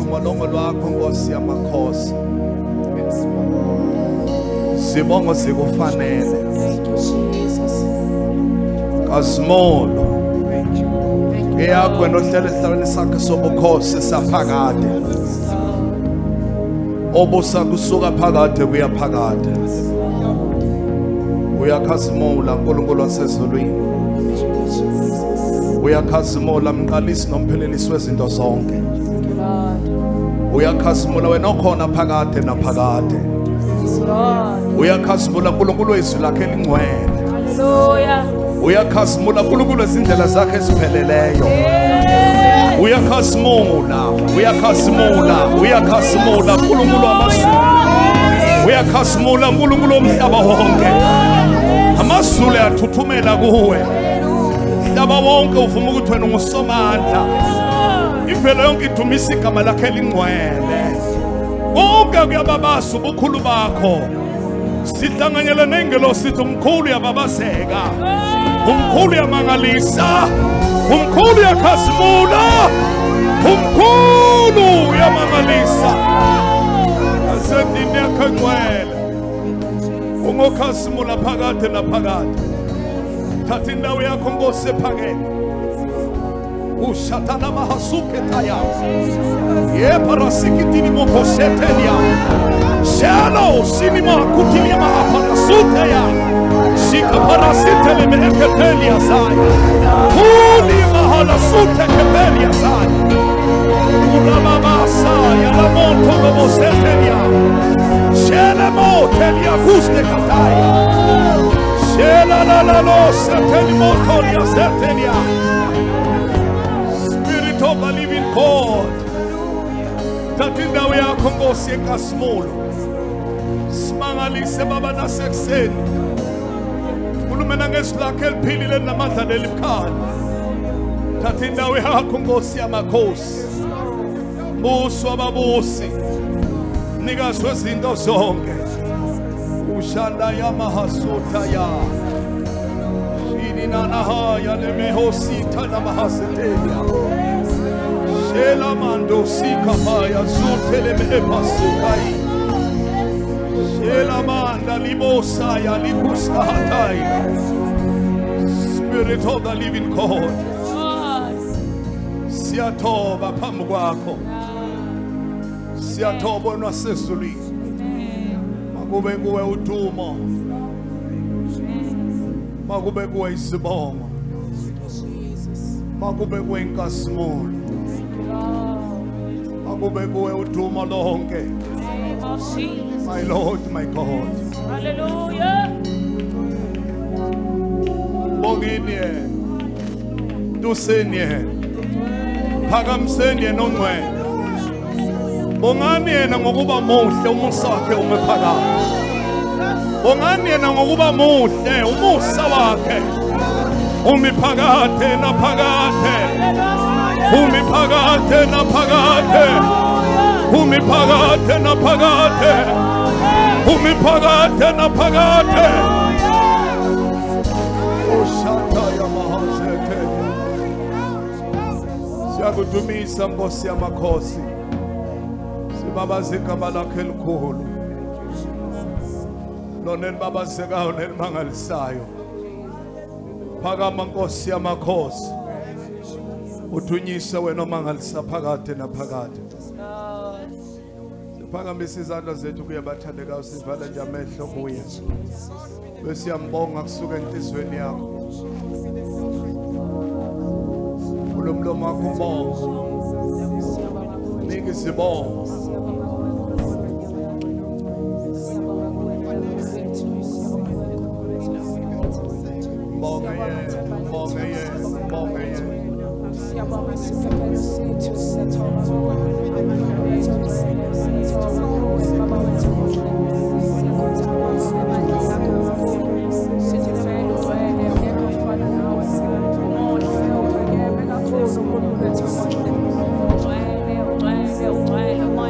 ngolongo lwakho Nkosi yamakhosi. Sibongo sikufanele. Kasmolo. Eyakho enohlele esihlabeni sakhe sobukhosi saphakade. Obusa kusuka phakade kuya phakade. Uyakhazimula uNkulunkulu wasezulwini. Uyakhazimula mqalisi nomphelelisi wezinto zonke. Uyakhazimula wena okhona phakade naphakade. Uyakhazimula uNkulunkulu wezwi lakhe elingcwele. Haleluya. Uyakhazimula uNkulunkulu izindlela zakhe ezipheleleyo. Uyakhazimula, uyakhazimula, uyakhazimula uNkulunkulu wamazulu. Uyakhazimula uNkulunkulu womhlaba wonke. Amazulu athuthumela kuwe. Umhlaba wonke uvuma ukuthi wena ungusomandla. Ivele yonke idumisa igama lakhe elingcwele. Konke kuyababaza ubukhulu bakho. Sihlanganyela nengelo sithi umkhulu uyababazeka. Umkhulu uyamangalisa. Umkhulu uyakhazimula. Umkhulu uyamangalisa. Asendini yakhe engcwele. Ungokhazimula phakade naphakade. Thatha indawo yakho Nkosi ephakeme. Ushatana mahasuke taya. Yeparasikitini mokoshetelia. Shalo sinima kutili mahaparasuteya. Shika parasitele meekepelia saya. Kuli mahalasute kepelia saya. Urababasa yalamonto gobosetelia. Shele motelia guste kataya. Shela la la lo seteli motolia setelia. Spirit of the living God. Tatindawo yakho Nkosi enkasimulo. Simangalise baba nasekuseni. Khulumela ngezwi lakhe eliphilile namandla lelibukhali. Thatha indawo yakho Nkosi yamakhosi. Busi wababusi. Nikazi wezinto zonke. Ushanda yamahasuta ya. Shini nanahaya lemehosita namahasetelia. Shela mando sikapaya zutele mehepasukai. Shela manda limosaya likustahatai. Spirit of the living God. Siyathoba phambi kwakho. Siyathoba nasezulwini. Makube kuwe udumo. Makube kuwe isibongo. Makube kuwe inkasimulo. Makube kuwe udumo lonke. My Lord, my God. Hallelujah. Bonginye. Dusenye. Phakamsenye nongcwele. Bongani yena ngokuba muhle umusa wakhe umephakade. Bongani yena ngokuba muhle umusa wakhe umiphakade naphakade. Umiphakade naphakade. Umiphakade naphakade. Umiphakade naphakade. Oshata yamahazete. Siyakudumisa Nkosi yamakhosi. Babazeka balakhe elikhulu. Lona elibabazekayo nelimangalisayo. Phakama Nkosi yamakhosi. Uthunyise wena omangalisa phakade naphakade. Siphakamisa izandla zethu kuye bathandekayo sivala nje amehlo kuye. Besiyambonga kusuka enhlizweni yakho. Kulomlomo wakho ubonga. Nika izibongo.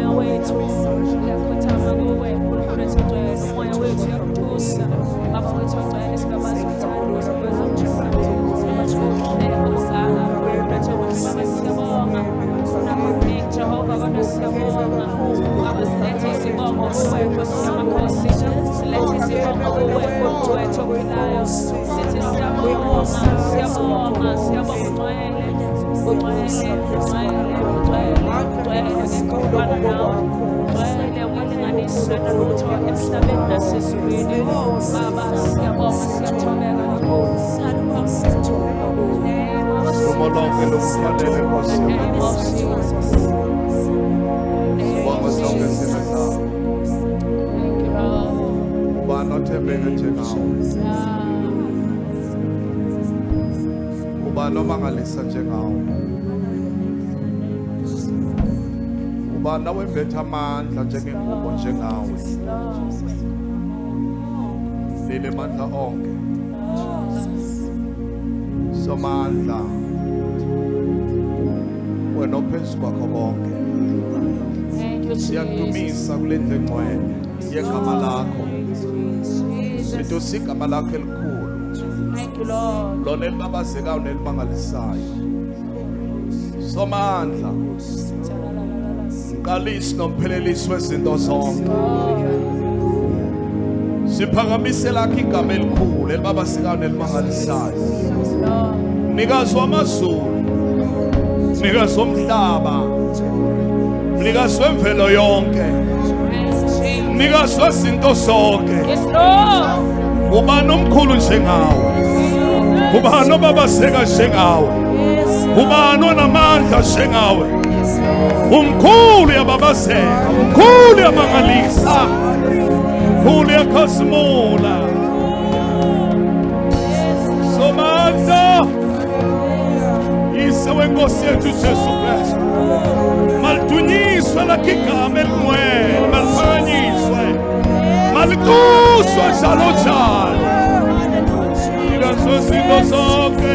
Moya Ubana wembetha amandla njengengubo njengawe. Lile mandla onke. Somandla. Wena ophezu kwakho bonke. Siyadumisa kule ndlu engcwele yegama lakho. Sidusa igama lakho elikhulu. Lona elibabazekayo nelibangalisayo. Somandla. Mqalisi nomphelelisi wezinto zonke. Siphakamise lakho igama elikhulu elibabazekayo nelibangalisayo. Mnikazi wamazulu. Mnikazi womhlaba. Mnikazi wemvelo yonke. Mnikazi wezinto zonke. Ubani omkhulu njengawe. Ubani obabazeka njengawe. Ubani onamandla njengawe. Umkhulu yababazeka. Umkhulu yamangalisa. Umkhulu yakhazimula. Somandla. Ise wenkosi yethu Jesu Kristu. Maldunyiswe lakho igama elingcwele. Maliphakanyiswe. Malituswe njalo njalo. Mnikazi wezinto zonke.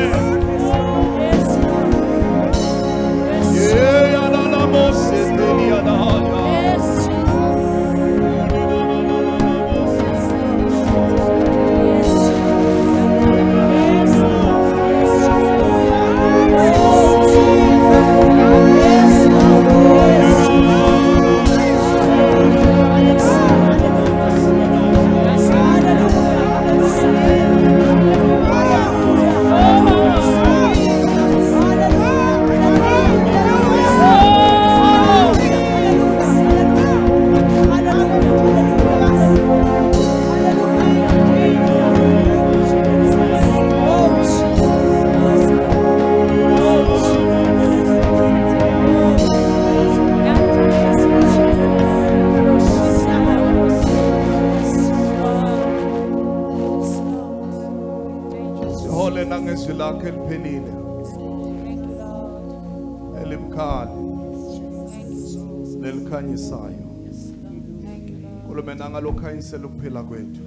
Khanyisela ukuphila kwethu.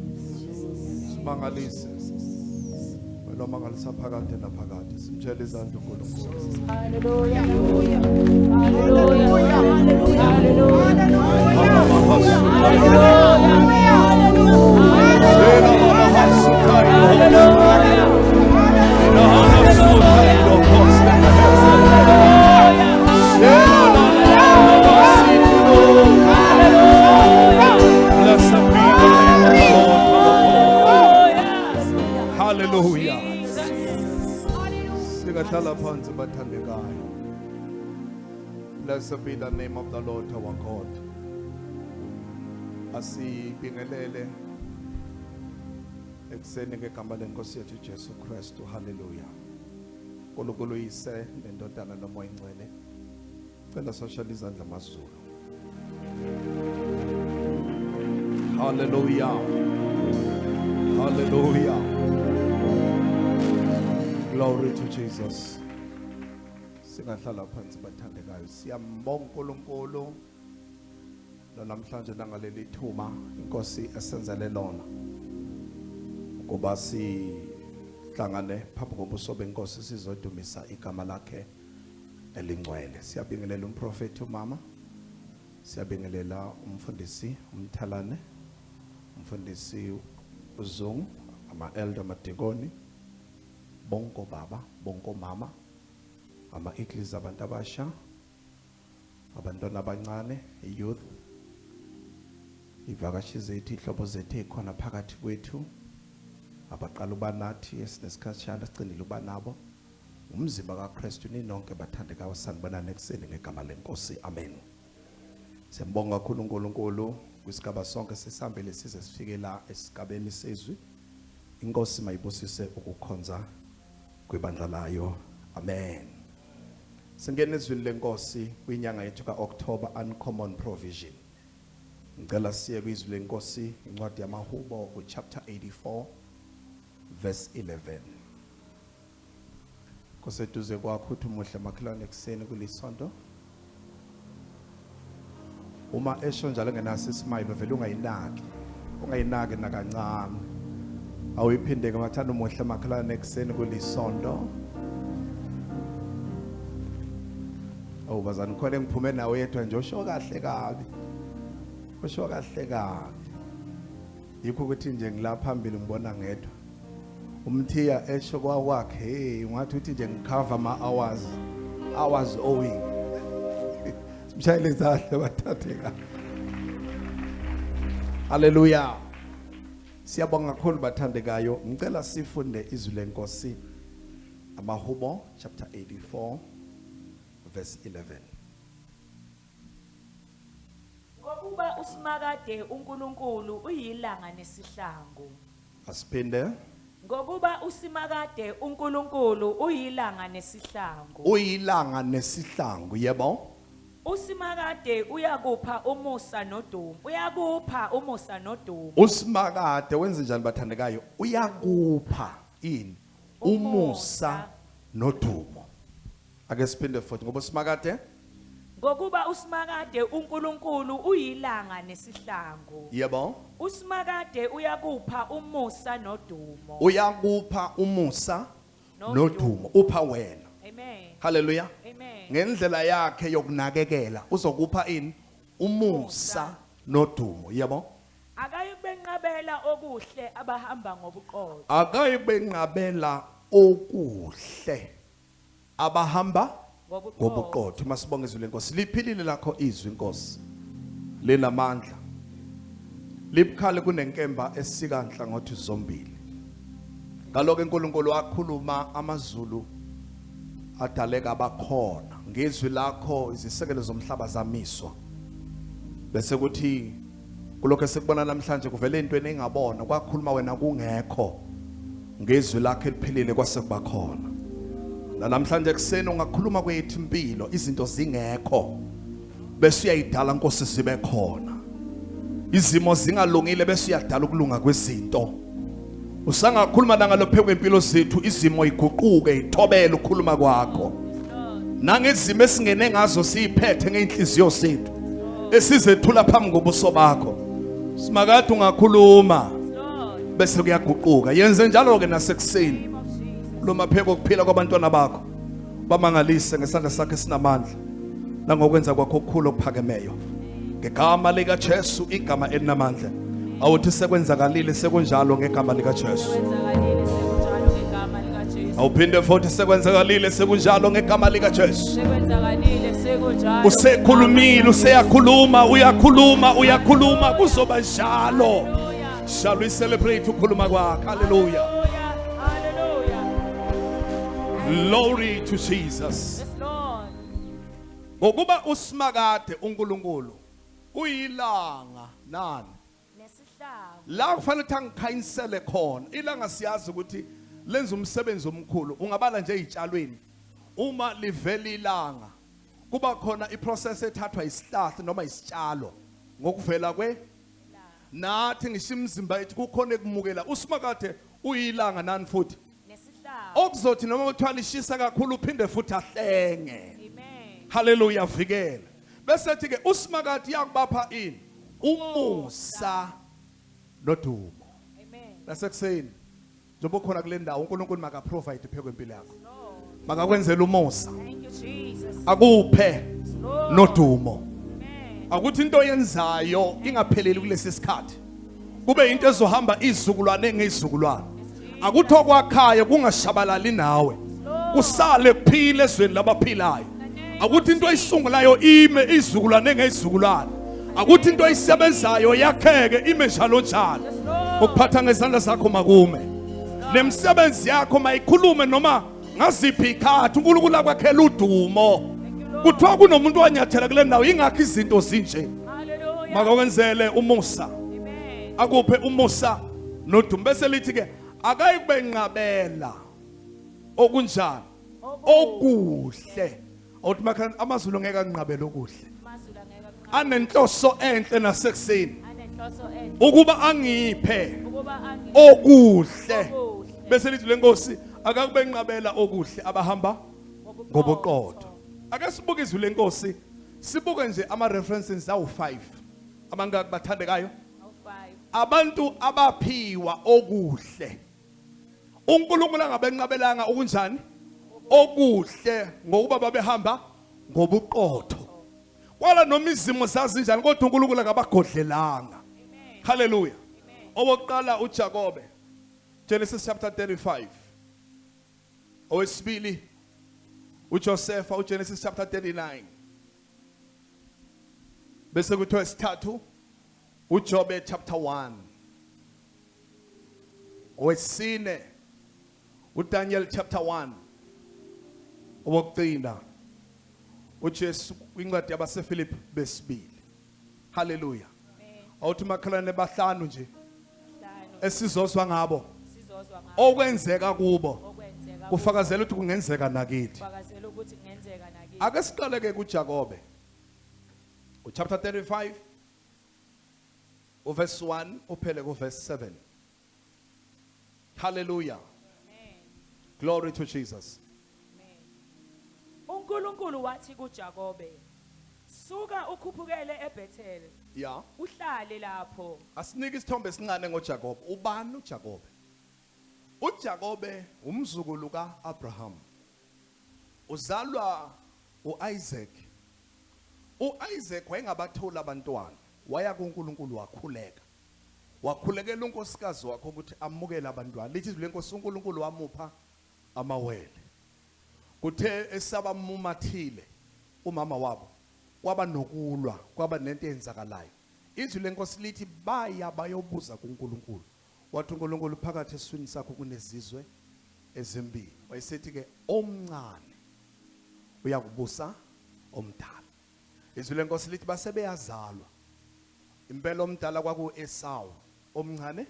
Simangalise. Wena mangalisa phakade naphakade. Simtshela izandla uNkulunkulu. Hallelujah. Hallelujah. Hallelujah. Blessed be the name of the Lord our God. Asibingelele ekseni ngegama lenkosi yethu Jesu Kristu. Hallelujah. Nkulunkulu yise nendodana nomoya ingcwele. Cela soshela izandla amazulu. Hallelujah. Hallelujah. Glory to Jesus. Singahlala phansi bathandekayo. Siyambonga uNkulunkulu namhlanje nangaleli thuma inkosi esenzele lona. Kuba sihlangane phambi kobuso benkosi sizodumisa igama lakhe elingcwele. Siyabingelela umprofeti umama. Siyabingelela umfundisi umthalane. Umfundisi uZungu, ama-elder amadikoni. Bonke baba, bonke mama. Ama-iklis abantu abasha, abantwana abancane, youth, ivakashi zethu ihlobo zethu ekhona phakathi kwethu abaqala uba nathi esinesikhatshana sicindile uba nabo umzimba kaKristu ninonke bathandekayo sanibona nekuseni ngegama lenkosi amen. Siyambonga kakhulu uNkulunkulu kwisigaba sonke sesihambile size sifike la esigabeni sezwi. Inkosi mayibusise ukukhonza kwibandla layo amen. Singena ezwini lenkosi kwinyanga yethu kaOctober uncommon provision. Ngicela siye kwizwi lenkosi incwadi yamaHubo chapter 84 verse 11. Koseduze kwakho uthi umuhle makhelwane ekseni kulisonto. Uma esho njalo ngenaso ismayilo vele ungayinaki nakancane. Awuyiphindeke mathanda umuhle makhelwane ekseni kulisonto. Bazani khona ngiphume nawe yedwa nje usho kahle kabi. Usho kahle kabi. Yikho ukuthi nje ngila phambili ngibona ngedwa. Umthiya esho kwakhe hey ungathi uthi nje ngicover ama hours owing. Simshayile zahle bathatheka. Hallelujah. Siyabonga kakhulu bathandekayo. Ngicela sifunde izwi lenkosi amaHubo chapter 84 verse 11. Ngokuba Usimakade uNkulunkulu uyilanga nesihlangu. Asipinde. Ngokuba Usimakade uNkulunkulu uyilanga nesihlangu. Uyilanga nesihlangu yebo. Usimakade uyakupha umusa nodumo. Uyakupha umusa nodumo. Usimakade wenze njani bathandekayo? Uyakupha ini? Umusa nodumo. Ake siphinde futhi ngoba Usimakade. Ngokuba Usimakade uNkulunkulu uyilanga nesihlangu. Yebo. Usimakade uyakupha umusa nodumo. Uyakupha umusa nodumo. Upha wena. Amen. Hallelujah. Amen. Ngendlela yakhe yokunakekela uzokupha ini? Umusa nodumo. Yebo. Akayikubenqabela okuhle abahamba ngobuqotho. Akayikubenqabela okuhle abahamba ngobuqotho. Masibonge izwi lenkosi. Liphilile lakho izwi inkosi. Lenamandla. Libukhali kunenkemba esika nhlangothi zombili. Ngaloko uNkulunkulu wakhuluma amazulu adaleka abakhona. Ngezwi lakho izisekelo zomhlaba zamiswa. Bese kuthi kulokho esikubona namhlanje kuvele into eningabona kwakhuluma wena kungekho. Ngezwi lakho eliphilile kwasekuba khona. Namhlanje kuseni ungakhuluma kwethu impilo izinto zingekho bese uyayidala Nkosi zibe khona. Izimo zingalungile bese uyadala ukulunga kwezinto. Usangakhuluma nangalophe kwempilo zethu izimo iguquke ithobele ukukhuluma kwakho. Nangezimo esingene ngazo siphethe ngeinhliziyo zethu esizethula phambi kobuso bakho. Simakade ungakhuluma bese kuyaguquka. Yenze njalo ke nasekuseni. Lo mapheko okuphila kwabantwana bakho bamangalise ngesandla sakhe sinamandla nangokwenza kwakho okukhulu okuphakemeyo ngegama lika Jesu igama elinamandla awuthi sekwenzakalile sekunjalo ngegama lika Jesu awuphinde futhi sekwenzakalile sekunjalo ngegama lika Jesu usekhulumile useyakhuluma uyakhuluma kuzoba njalo. Shall we celebrate ukukhuluma kwakhe? Hallelujah. Glory to Jesus. Yes, Lord. Ngokuba Usimakade uNkulunkulu uyilanga nani Nesihlangu. la kufanele ukuthi angikhanyisele khona. Ilanga siyazi ukuthi lenza umsebenzi omkhulu. Ungabala nje izitshalweni uma livela ilanga kuba khona iprocess ethathwa isihlahla noma isitshalo ngokuvela kwe nathi ngisho imizimba yethu kukhona ekumukela. Usimakade uyilanga nani futhi okuzothi noma uthwala ishisa kakhulu uphinde futhi ahlenge. Amen. Hallelujah vikela. Bese ethi ke Usimakade yakubapha ini? Umusa nodumo. Amen. Nasekuseni njengoba khona kule ndawo uNkulunkulu maka provide pheko impilo yakho. Makakwenzela umusa. Thank you Jesus. Akuphe nodumo. Amen. Akuthi into yenzayo ingapheleli kulesi sikhathi. Kube into ezohamba izizukulwane ngezizukulwane. Akuthi okwakhaya kungashabalali nawe. Kusale kuphile ezweni labaphilayo. Akuthi into ayisungulayo ime izizukulwane ngezizukulwane. akuthi into oyisebenzayo yakheke ime njalo njalo Yes, Lord. ukuphatha ngezandla zakho makume lemsebenzi yakho mayikhulume noma ngaziphi ikhathi uNkulunkulu akwakhela udumo kuthiwa kunomuntu wanyathela kule ndawo ingakho izinto zinje Hallelujah. makakwenzele umusa Amen. akuphe umusa nodumo bese lithi ke akayikubenqabela okunjani okuhle awuthi makha amazulu ngeke anqabele okuhle Amazulu angeke akuqhamuke. anenhloso enhle nasekuseni Anenhloso enhle ukuba angiphe ukuba okuhle okuhle. bese lithi lenkosi akakubenqabela okuhle abahamba ngobuqotho ake sibuke izwi lenkosi sibuke nje ama references awu5 amangaki bathandekayo Awu-5. abantu abaphiwa okuhle uNkulunkulu angabenqabelanga okunjani okuhle ngokuba babehamba ngobuqotho kwala noma izimo zazinjani kodwa uNkulunkulu akabagodlelanga haleluya owokuqala uJakobe Genesis chapter 35 owesibili uJoseph uGenesis chapter 39 bese kuthiwa isithathu uJobe chapter 1 owesine uDaniel chapter 1 owokugcina uJesu incwadi yabaseFilipi besibili haleluya awuthi makhalane bahlanu nje 5 esizozwa ngabo sizozwa ngakho okwenzeka kubo okwenzeka kufakazela ukuthi kungenzeka nakithi ukufakazela ukuthi kungenzeka nakithi. ake siqale ke kuJakobe uchapter 35 uverse 1 uphele kuverse 7 hallelujah Amen. glory to Jesus Amen. uNkulunkulu wathi kuJakobe, suka ukhuphukele eBethel, yeah uhlale lapho. asinike isithombe esincane ngoJakobe ubani uJakobe uJakobe umzukulu kaAbraham uzalwa uIsaac uIsaac wayengabathola abantwana waya kuNkulunkulu wakhulekela unkosikazi wakhe ukuthi amukele abantwana lithi izwi lenkosi uNkulunkulu wamupha amawele kuthe esabamumathile umama wabo kwaba nokulwa kwaba nento eyenzakalayo izwi lenkosi lithi baya bayobuza kuNkulunkulu wathi uNkulunkulu phakathi eswini sakho kunezizwe ezimbili wayesethi ke omncane uyakubusa omdala izwi lenkosi lithi basebeyazalwa impela omdala kwakuEsawu omncane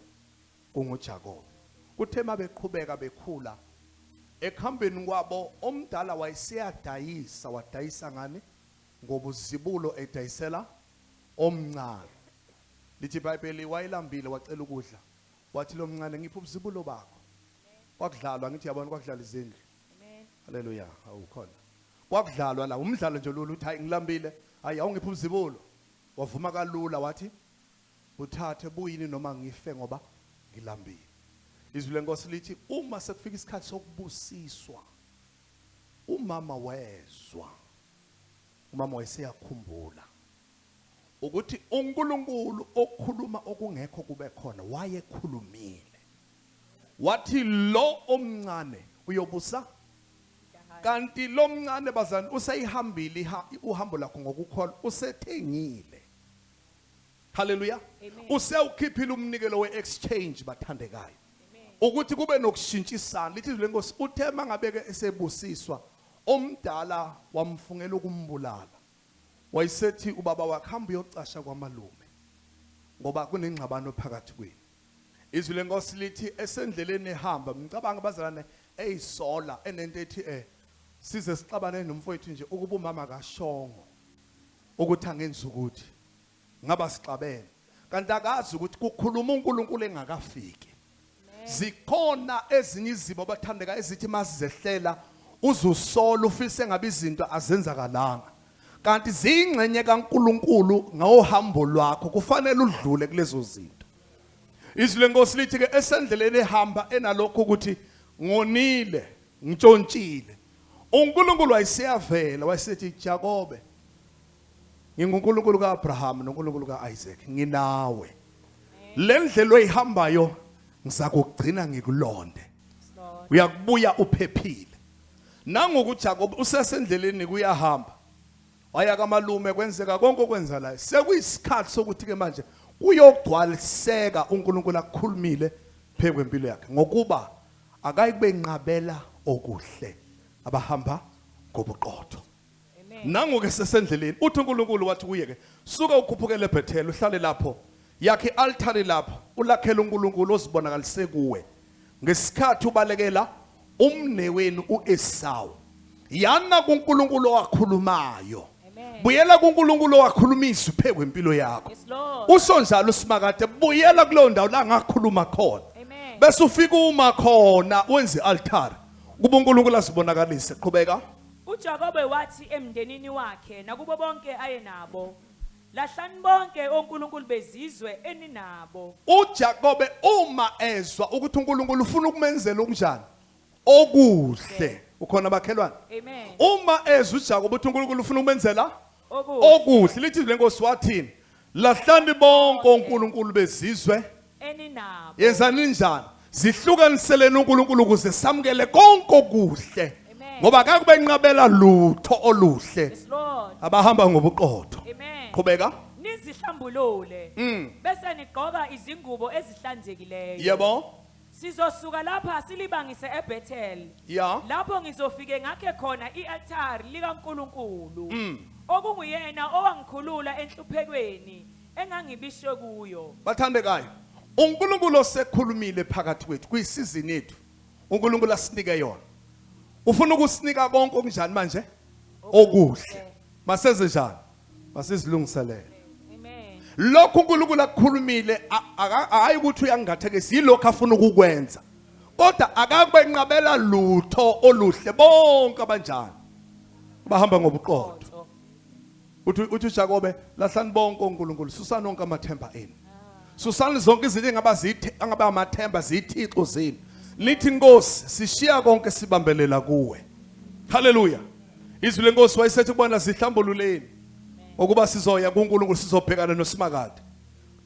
kunguJakobe kuthe mabeqhubeka bekhula ekhambeni kwabo omdala wadayisa ngani ngobuzibulo edayisela omncane lithi iBhayibheli wayilambile wacela ukudla wathi lo mncane ngipha ubuzibulo bakho kwakudlalwa ngithi yabona kwakudlala izindlu Amen. haleluya awukhona kwakudlalwa la umdlalo nje lo uthi hayi ngilambile hayi awungipha ubuzibulo wavuma kalula wathi uthathe buyini noma ngife ngoba ngilambile izwi lenkosi lithi uma sekufika isikhathi sokubusiswa umama wezwa umama wayeseyakhumbula ukuthi uNkulunkulu okhuluma okungekho kube khona wayekhulumile wathi lo omncane uyobusa kanti lo mncane bazana useyihambile uhambo lakho ngokukholwa usethengile haleluya usewukhiphile umnikelo weexchange bathandekayo ukuthi kube nokushintshisana lithi izwi lenkosi uthe mangabeke esebusiswa omdala wamfungela ukumbulala wayesethi ubaba wakhe hamba uyocasha kwamalume ngoba kunengxabano phakathi kwenu izwi lenkosi lithi esendleleni ehamba ngicabanga bazalane eyisola enento ethi size sixabane nomfowethu nje ukuba umama kashongo ukuthi angenza ukuthi ngaba sixabene kanti akazi ukuthi kukhuluma uNkulunkulu engakafiki zikhona ezinye izimo bathandeka ezithi masizehlela uzusola ufise ngabe izinto azenzakalanga kanti zingcenye kaNkulunkulu ngohambo lwakho kufanele udlule kulezo zinto izwi lenkosi lithi ke esendleleni ehamba enalokho ukuthi ngonile ngitshontshile uNkulunkulu wayeseyavela wayesethi Jakobe nginguNkulunkulu kaAbraham noNkulunkulu kaIsaac nginawe lendlela oyihambayo ngizakugcina ngikulonde uyakubuya uphephile nangokuthi Jakobe usesendleleni kuyahamba waya kamalume kwenzeka konke okwenza la sekuyisikhathi sokuthi ke manje uyogcwaliseka uNkulunkulu akukhulumile phezu kwempilo yakhe ngokuba akayikube nqabela okuhle abahamba ngobuqotho. Amen. Nangoke sesendleleni uthi uNkulunkulu wathi kuye ke suka ukhuphukele eBhethel uhlale lapho yakhe altare lapho ulakhela uNkulunkulu ozibonakalise kuwe ngesikhathi ubalekela umnewenu uEsawu yana kuNkulunkulu owakhulumayo. Amen. Buyela kuNkulunkulu owakhulumisa phezu kwempilo yakho. Yes, Lord. Usho njalo Usimakade buyela kuleyo ndawo la ngakhuluma khona. Amen. Bese ufika uma khona wenze altare kuba uNkulunkulu asibonakalise. Qhubeka. uJakobe wathi emndenini wakhe nakubo bonke ayenabo, lahlani bonke onkulunkulu bezizwe eninabo. uJakobe uma ezwa ukuthi uNkulunkulu ufuna ukumenzela okunjani okuhle ukhona bakhelwane. Amen. Uma ezwa uJakobe ukuthi uNkulunkulu ufuna ukumenzela Okuhle. okuhle lithi lenkosi wathini lahlani bonke onkulunkulu bezizwe Eninabo. yenzani njani zihlukaniselene uNkulunkulu ukuze samukele konke okuhle Amen. ngoba akakube nqabela lutho oluhle Yes, Lord. abahamba ngobuqotho. Amen. Qhubeka. Nizihlambulule. Bese nigqoka izingubo ezihlanzekileyo. Yebo. Sizosuka lapha silibangise eBethel. Ya. Lapho ngizofike ngakhe khona ialtari likaNkulunkulu. Okunguyena owangikhulula enhluphekweni engangibishe kuyo. Bathandekayo uNkulunkulu osekhulumile phakathi kwethu kuyisizini yethu uNkulunkulu asinike yona ufuna ukusinika konke okunjani manje okuhle maseze njani masizilungiselele Amen. lokhu uNkulunkulu akukhulumile hayi ukuthi uyangathekisa yilokho afuna ukukwenza kodwa akakube nqabela lutho oluhle bonke abanjani bahamba ngobuqotho. Uthi uJakobe lahlani bonke onkulunkulu susani onke amathemba enu. Susani zonke izinto engaba amathemba zithixo zenu. Lithi Nkosi sishiya konke sibambelela kuwe. Haleluya. Izwi lenkosi wayesethi kubona zihlambululeni ukuba sizoya kuNkulunkulu sizobhekana noSimakade.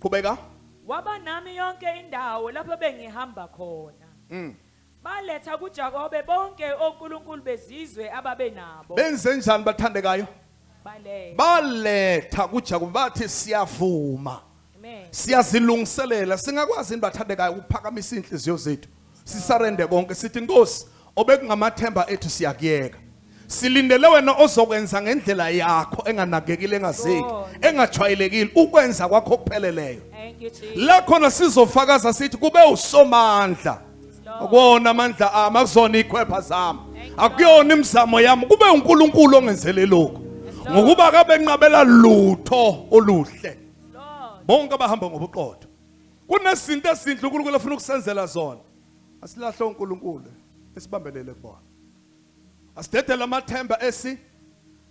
Qhubeka. Waba nami yonke indawo lapho bengihamba khona. Baletha kuJakobe bonke onkulunkulu bezizwe ababenabo. Benze njani bathandekayo? Baletha kuJakobe bathi siyavuma. Amen. Siyazilungiselela singakwazi bathandekayo ukuphakamisa inhliziyo zethu. Sisarende konke sithi Nkosi obekungamathemba ethu siyakuyeka. Silindele wena ozokwenza ngendlela yakho enganakekile engazeki engajwayelekile ukwenza kwakho kupheleleyo. Thank you, Jesus. La khona sizofakaza sithi kube usomandla. Akubona amandla ami akuzona ikhwepha zami. Akuyona imizamo yami kube uNkulunkulu ongenzele lokho. Ngokuba akabe nqabela lutho oluhle. Bonke abahamba ngobuqotho. Kunezinto ezinhle uNkulunkulu afuna ukusenzela zona. Asilahle uNkulunkulu esibambelele kubona. Asidedela amathemba esi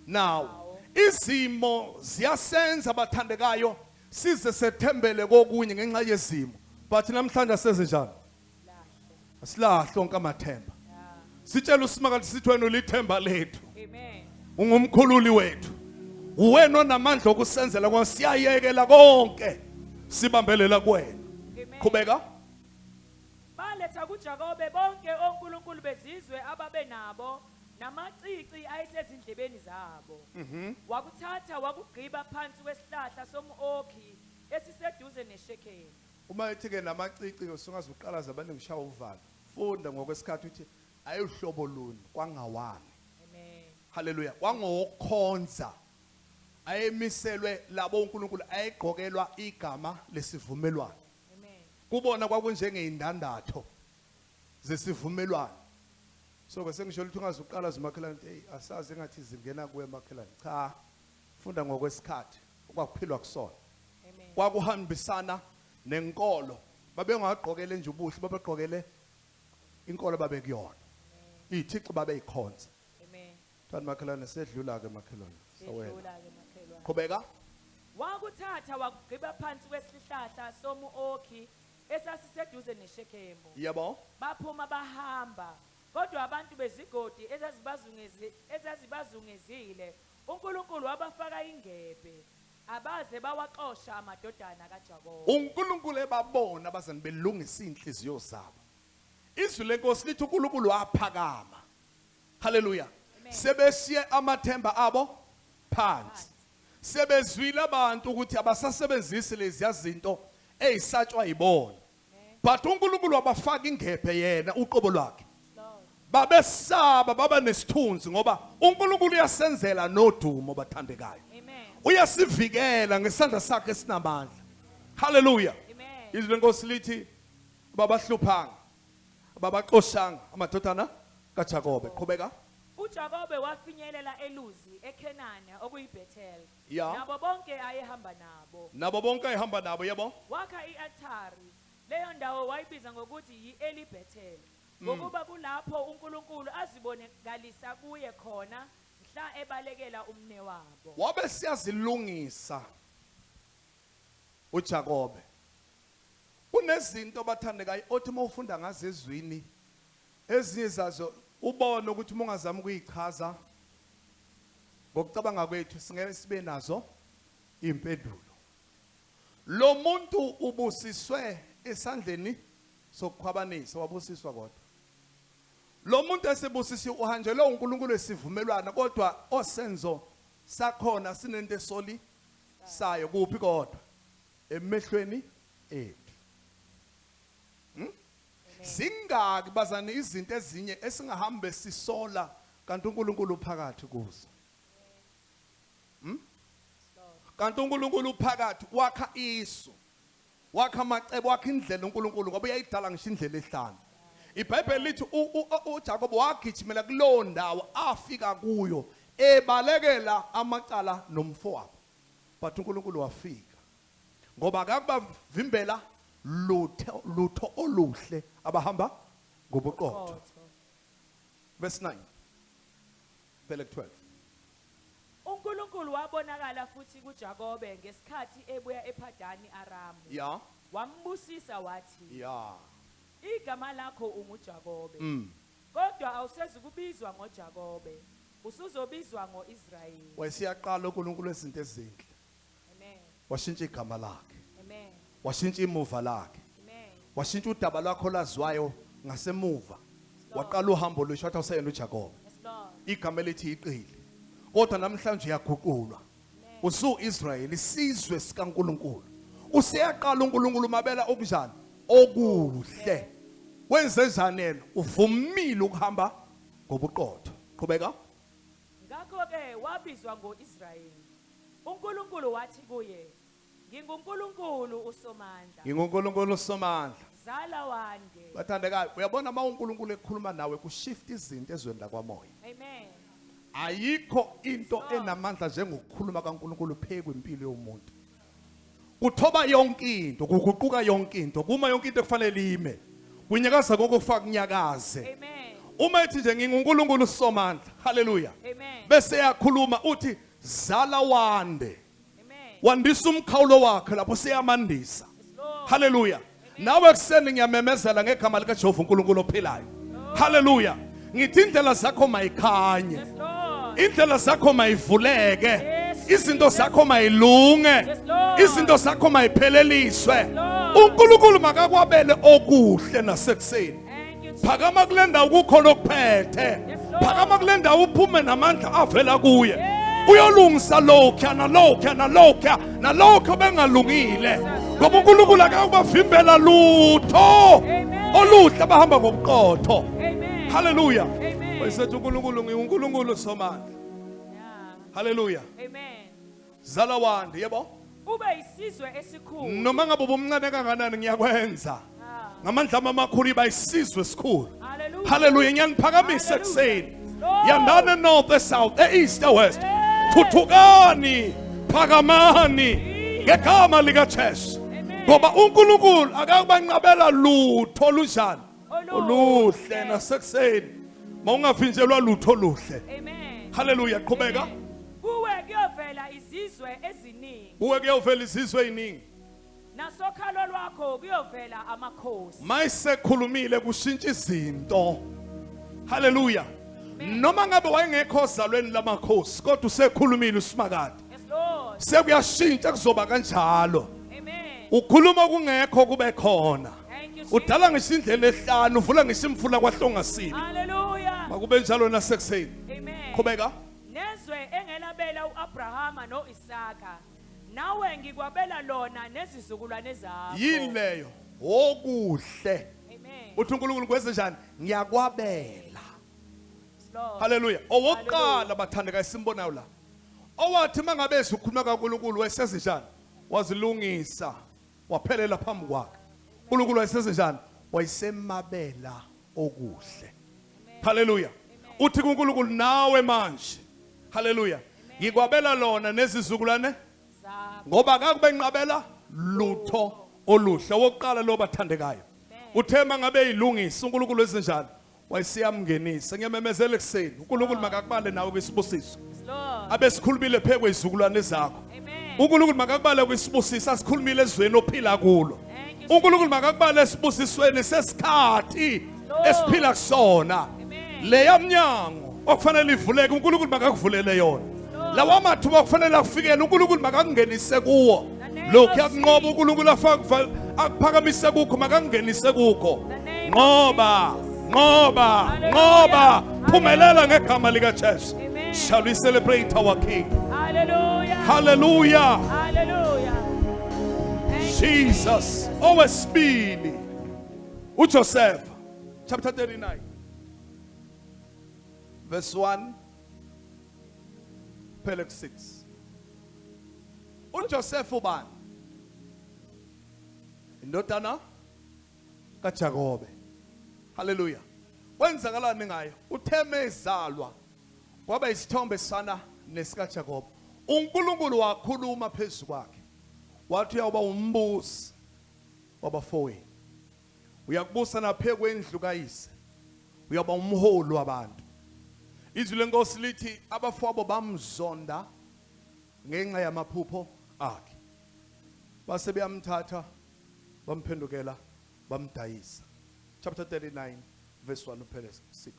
now. Izimo ziyasenza abathandekayo size sethembele kokunye ngenxa yezimo. But namhlanje senze njani? Asilahle onke amathemba. Sitshela uSimakade sithi wena ulithemba lethu. Amen. Ungumkhululi wethu. Uwena onamandla okusenzela kwa siyayekela konke sibambelela kuwena. Qhubeka. Baletha kuJakobe bonke onkulunkulu bezizwe ababenabo namacici ayesezindlebeni zabo. Wakuthatha wakugqiba phansi kwesihlahla somuokhi esiseduze neShekemu. Uma ethi ke namacici usungaze uqala zabantu ngishaya uvalo. Funda ngokwesikhathi uthi ayihlobo luni kwangawani. Amen. Haleluya. Kwangokhonza ayemiselwe labo uNkulunkulu ayigqokelwa igama lesivumelwano. Amen. Kubona kwakunjengeindandatho zesivumelwano. So ke sengisho ukuthi ungaze uqala zimakhelane hey asazi engathi zingena kuwe emakhelane. Cha. Funda ngokwesikhathi okwakuphilwa kusona. Amen. Kwakuhambisana nenkolo. Babengagqokele nje ubuhle babegqokele inkolo babekuyona. Ithixo babeyikhonza. Amen. Thani makhelane sedlula ke makhelane. Sawena. Makhelwane. Qhubeka. Wakuthatha wakugqiba phansi kwesihlahla somuokhi esasiseduze neShekemu. Yebo. Baphuma bahamba kodwa abantu bezigodi ezazibazungezile uNkulunkulu wabafaka ingebe abaze bawaxosha amadodana kaJakobe. uNkulunkulu ebabona abazani belungisa inhliziyo zabo. Izwi lenkosi lithi uNkulunkulu waphakama. Haleluya. Sebesiye amathemba abo phansi. Sebezwile abantu ukuthi abasasebenzisi lezi yazinto ezisatshwa yibona. But uNkulunkulu wabafaka ingephe yena uqobo lwakhe. Babesaba baba nesithunzi ngoba uNkulunkulu uyasenzela nodumo bathandekayo. Uyasivikela ngesandla sakhe esinamandla. Hallelujah. Izwi lenkosi lithi babahluphanga babaxoshanga amadodana kaJakobe. Qhubeka. uJakobe wafinyelela eLuzi eKhenana okuyiBethel. Yeah. Nabo bonke ayehamba nabo. Nabo bonke ayehamba nabo yebo. Wakha ialtari. Leyo ndawo wayibiza ngokuthi yi-Eli Bethel. Ngokuba kulapho uNkulunkulu azibonakalisa kuye khona mhla ebalekela umne wabo. Wabe siyazilungisa uJakobe. Kunezinto bathandekayo othi mawufunda ngazo ezwini ezinye zazo ubone ukuthi ungazama ukuyichaza ngokucabanga kwethu singeke sibe nazo impendulo. Lo muntu ubusiswe esandleni sokukhwabanisa wabusiswa kodwa. Lo muntu esebusisiwe uhanjelwe uNkulunkulu esivumelwana kodwa osenzo sakhona sinento esoli sayo kuphi kodwa emehlweni ethu. Singaki bazana izinto ezinye esingahambe sisola kanti uNkulunkulu phakathi kuzo. Kanti uNkulunkulu phakathi wakha isu. Wakha amacebo wakha indlela uNkulunkulu ngoba uyayidala ngisho indlela ehlanu. iBhayibheli lithi uJakobe wagijimela kulowo ndawo afika kuyo ebalekela amacala nomfowabo. But uNkulunkulu wafika. Ngoba akakubavimbela Lutho oluhle abahamba ngobuqotho. Verse 9. Phela 12. uNkulunkulu wabonakala futhi kuJakobe ngesikhathi ebuya ePadani Aramu. Yeah. Wambusisa wathi, Yeah. igama lakho unguJakobe. Kodwa awusezukubizwa ngoJakobe. Usuzobizwa ngoIsrayeli. Wayesiyaqala uNkulunkulu ezinto ezinhle. Amen. Washintsha igama lakhe. Amen. Washintsha imuva lakhe. Amen. Washintsha udaba lwakho lazwayo ngasemuva. Waqala uhambo lusho wathi awusayena uJakobe. Yes Lord. Igama elithi iqili. Kodwa namhlanje yaguqulwa. Usu-Israyeli isizwe sikaNkulunkulu. Useyaqala uNkulunkulu mabela okunjani? Okuhle. Wenze njani yena? Uvumile ukuhamba ngobuqotho. Qhubeka. Ngakho ke wabizwa ngoIsrayeli. uNkulunkulu wathi kuye, nginguNkulunkulu uSomandla. NginguNkulunkulu uSomandla. Zala wande. Bathandekayo, uyabona uma uNkulunkulu ekhuluma nawe kushift izinto ezweni lakwamoya. Amen. Ayikho into enamandla njengokukhuluma kaNkulunkulu phekwe impilo yomuntu. Kuthoba yonke into, kuguquka yonke into, kuma yonke into kufanele ime. Kunyakaza kokufaka kunyakaze. Amen. Uma ethi nje nginguNkulunkulu uSomandla, haleluya. Amen. Bese yakhuluma uthi zala wande. Amen. Wandisa umkhawulo wakhe lapho seyamandisa. Yes Lord. Haleluya. Nawe kuseni ngiyamemezela ngegama likaJehova uNkulunkulu ophilayo. Haleluya. Ngithi indlela zakho mayikhanye. Yes Lord. Indlela zakho mayivuleke. Yes. Izinto zakho mayilunge. Yes Lord. Izinto zakho mayipheleliswe. Yes Lord. uNkulunkulu makakwabele okuhle nasekuseni. Thank you. Phakama kule ndawo kukhona okuphethe. Yes, Lord. Phakama kule ndawo uphume namandla avela kuye. Uyolungisa lokho nalokho bengalungile. Ngoba uNkulunkulu akakubavimbela lutho. Oluhle abahamba ngobuqotho. Amen. Hallelujah. Amen. Wayesethi uNkulunkulu ngiuNkulunkulu Somandla. Yeah. Hallelujah. Amen. Zala wande yebo. Ube isizwe esikhulu. Noma ngabe ubumncane kanganani ngiyakwenza. Ah. Ngamandla amakhulu iba isizwe esikhulu. Hallelujah. Hallelujah. Ngiyaniphakamisa ekuseni. Lord. Yandana north, south, east, west. Thuthukani, phakamani ngegama lika Jesu. Ngoba uNkulunkulu akakubanqabela lutho olunjani? Oluhle nasekuseni. Mawungavinjelwa lutho oluhle. Amen. Hallelujah. Qhubeka. Kuwe kuyovela izizwe eziningi. Kuwe kuyovela izizwe eziningi. Nasokhalo lwakho kuyovela amakhosi. Mayisekhulumile kushintsha izinto. Hallelujah. Noma ngabe wayengekho zalweni lamakhosi kodwa usekhulumile uSimakade. Yes Lord. Sekuyashintsha kuzoba kanjalo. Amen. Ukhuluma kungekho kube khona. Thank you. Udala ngisho indlela ehlanu uvula ngisho imfula kwahlongasini. Hallelujah. Makube njalo nasekuseni. Amen. Qhubeka. Nezwe engelabela u-Abrahama no-Isaka, nawe ngikwabela lona nezizukulwane zakho. yini leyo okuhle Amen. uthi uNkulunkulu kwenze njani ngiyakwabela Lord. haleluya owokuqala bathandeka isimbonayo la owathi mangabe ukhuluma kaNkulunkulu wayesenze njani wazilungisa waphelela phambi kwakhe uNkulunkulu wayesenze njani wayesemabela okuhle haleluya uthi kuNkulunkulu nawe manje haleluya ngikwabela lona nezizukulwane Zakho. ngoba akakube nqabela lutho oluhle owokuqala lo bathandekayo uthe mangabe ilungisa uNkulunkulu wezinjalo wayesiyamngenisa ngiyamemezela ekseni uNkulunkulu makakubale nawe kwisibusiso Lord. abesikhulumile phekwe izizukulwane zakho Amen. uNkulunkulu makakubale kwisibusiso asikhulumile ezweni ophila kulo Thank you. uNkulunkulu makakubale esibusisweni sesikhathi esiphila kusona Amen. leya mnyango okufanele ivuleke uNkulunkulu makakuvulele yona lawa mathuba okufanele afikele uNkulunkulu makakungenise kuwo lokhu yakunqoba uNkulunkulu akuphakamise kukho makakungenise kukho ngoba phumelela ngegama lika Jesu. Amen. Shall we celebrate our King? Hallelujah. Hallelujah. Hallelujah. Thank you, Jesus. Owesibili uJoseph chapter 39 verse 1 phela 6 uJoseph ubani indodana kaJakobe haleluya kwenzakalani ngayo utheme ezalwa kwaba isithombe sana nesikaJakobe uNkulunkulu wakhuluma phezulu kwakhe wathi uyawuba umbusi wabafowenu uyakubusa naphekwendlu kayise uyaba umholi wabantu izwi lenkosi lithi abafowabo bamzonda ngenxa yamaphupho akhe base beyamthatha bamphendukela bamdayisa chapter 39 verse 1 phela 6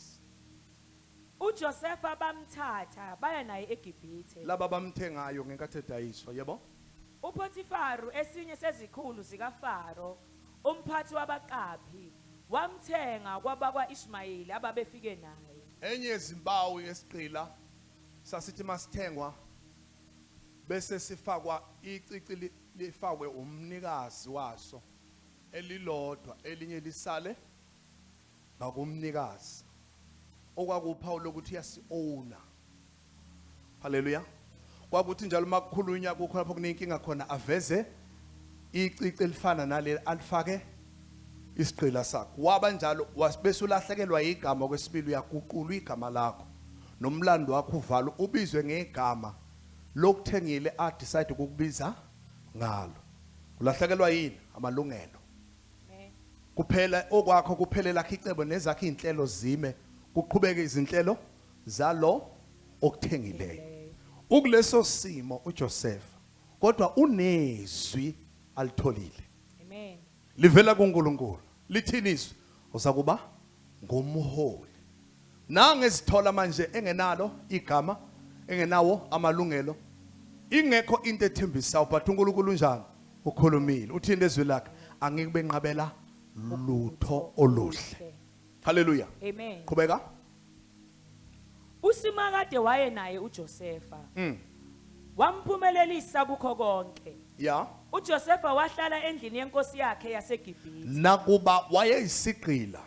uJosepha bamthatha baya naye eGibhithe. laba bamthengayo ngenkathi edayiswa yebo uPotifaru esinye sezikhulu zikaFaro umphathi wabaqaphi wamthenga kwabakwa-Ishmayeli ababefike naye. enye izimpawu yesiqila sasithi masithengwa bese sifakwa icici lifakwe umnikazi waso elilodwa elinye lisale ngakumnikazi okwakuphawu lokuthi uyasi-owna haleluya kwakuthi njalo makukhulunywa kukho lapho kunenkinga khona aveze icici elifana nale alifake isiqila sakho waba njalo bese ulahlekelwa igama kwesibili uyaguqulwa igama lakho nomlando wakho uvalwa ubizwe ngegama lokuthengile decide ukukubiza ngalo ulahlekelwa yini amalungelo Amen. kuphela okwakho kuphelela icebo nezakhe inhlelo zime kuqhubeke izinhlelo zalo okuthengileyo ukuleso simo uJoseph kodwa unezwi alitholile Amen. livela kuNkulunkulu lithini izwi uzakuba ngumholi nangezithola manje engenalo igama engenawo amalungelo ingekho into ethembisa but uNkulunkulu njani ukhulumile uthini ezwi lakhe angikube nqabela lutho oluhle haleluya Amen. qhubeka Usimakade waye naye uJosepha. Wamphumelelisa kukho konke. ya uJosepha wahlala endlini yenkosi yakhe yaseGibhithe. nakuba wayeyisigqila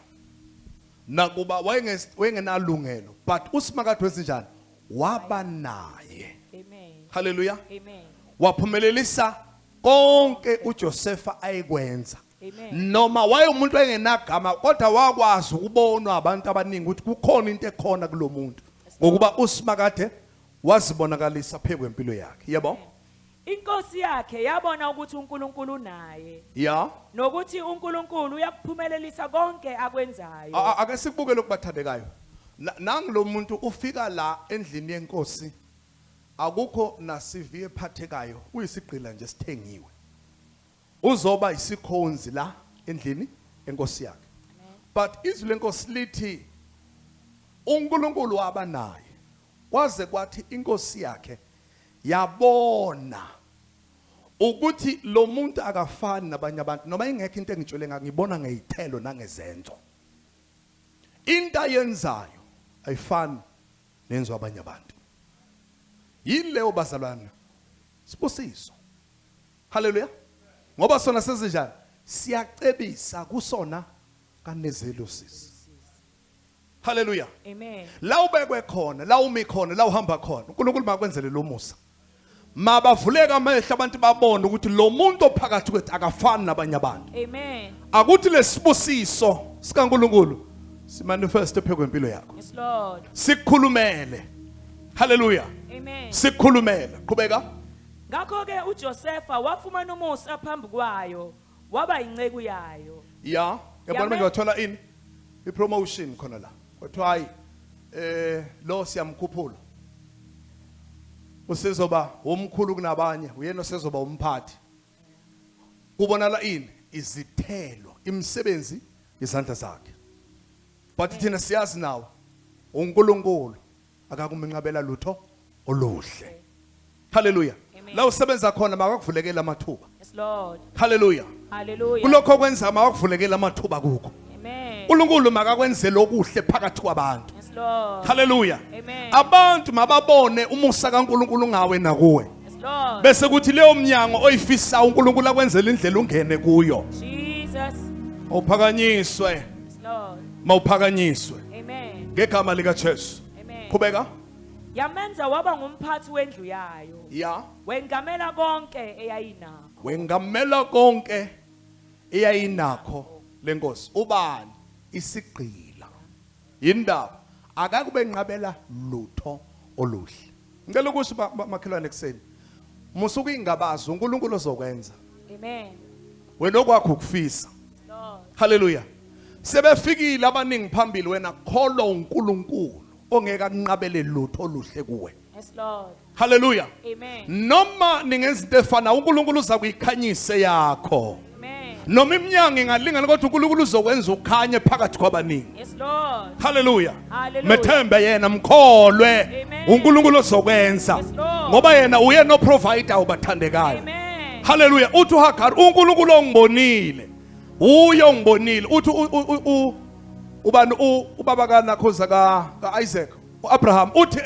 nakuba wayengenalungelo but usimakade wezinjani waba naye Amen. haleluya Amen. waphumelelisa konke uJosepha ayekwenza Amen. noma wayemuntu engenagama kodwa wakwazi ukubonwa abantu abaningi ukuthi kukhona into ekhona kulomuntu ngokuba usimakade wazibonakalisa phekwe impilo yakhe yebo Inkosi yakhe yabona ukuthi uNkulunkulu naye ya nokuthi uNkulunkulu uyakuphumelelisa konke akwenzayo. ake sikubuke lokubathandekayo nangilo muntu ufika la endlini yenkosi akukho nasivi ephathekayo uyisigqila nje sithengiwe uzoba isikhonzi la endlini enkosi yakhe but izwi lenkosi lithi uNkulunkulu waba naye kwaze kwathi inkosi yakhe yabona ukuthi lo muntu akafani nabanye abantu noma ingekho into engitshele ngibona ngezithelo nangezenzo into ayenzayo ayifani nenziwa abanye abantu yileyo bazalwana sibusiso. Hallelujah. Ngoba sona sezinjani siyacebisa kusona kanezelo sisi. Hallelujah. Amen. La ubekwe khona, la umi khona, la uhamba khona. uNkulunkulu makwenzele lo musa. Mabavuleka amehlo abantu babone ukuthi lo muntu ophakathi kwethu akafani nabanye abantu. Amen. Akuthi lesibusiso sikaNkulunkulu simanifeste phe kwempilo yakho. Yes, Lord. Sikhulumele. Hallelujah. Amen. Sikhulumele. Qhubeka. Ngakho ke uJosepha wafumana umusa phambi kwayo, waba inceku yayo. Ya, yabona manje wathola ini? I-promotion khona la. Kwathiwa hayi lo siyamkhuphula. Usezoba umkhulu kunabanye, uyena osezoba umphathi. Kubonala ini? Izithelo, imisebenzi yezandla zakhe. But thina siyazi nawo uNkulunkulu akakumenqabela lutho oluhle. Hallelujah. La usebenza khona makakuvulekela amathuba. Yes, Lord. Hallelujah. Hallelujah. Kulokho kwenza makakuvulekela amathuba kuko. Amen. uNkulunkulu makakwenze lokuhle phakathi kwabantu. Yes, Lord. Hallelujah. Amen. Abantu mababone umusa kaNkulunkulu ngawe nakuwe. Yes, Lord. Bese kuthi leyo mnyango oyifisa uNkulunkulu akwenzele indlela ungene kuyo. Jesus. Awuphakanyiswe. Yes, Lord. Mawuphakanyiswe. Amen. Ngegama lika Jesu. Amen. Qhubeka. Yamenza waba ngumphathi wendlu yayo. Ya. Wengamela konke eyayinakho. Wengamela konke eyayinakho lenkosi. Ubani isigqila. Yindaba akakube nqabela lutho oluhle. Ngicela ukuthi makhelwane ekseni. Musuku ingabazi uNkulunkulu ozokwenza. Amen. Wena okwakho ukufisa. Lord. Hallelujah. Sebefikile abaningi phambili wena kholwa uNkulunkulu ongeka kunqabele lutho oluhle kuwe. Yes, Lord. Hallelujah. Amen. Noma ningenza into efana uNkulunkulu uza kuyikhanyise yakho. Amen. Noma iminyango ingalingana kodwa uNkulunkulu uzokwenza ukhanye phakathi kwabaningi. Yes, Lord. Hallelujah. Hallelujah. Methembe yena mkholwe Amen. uNkulunkulu uzokwenza. Yes, Lord. Ngoba yena uye no provider ubathandekayo. Amen. Hallelujah. Uthi uHagar uNkulunkulu ongibonile. Uye ongibonile. Uthi ubani ubaba kaNakhoza kaIsaac uAbraham uthi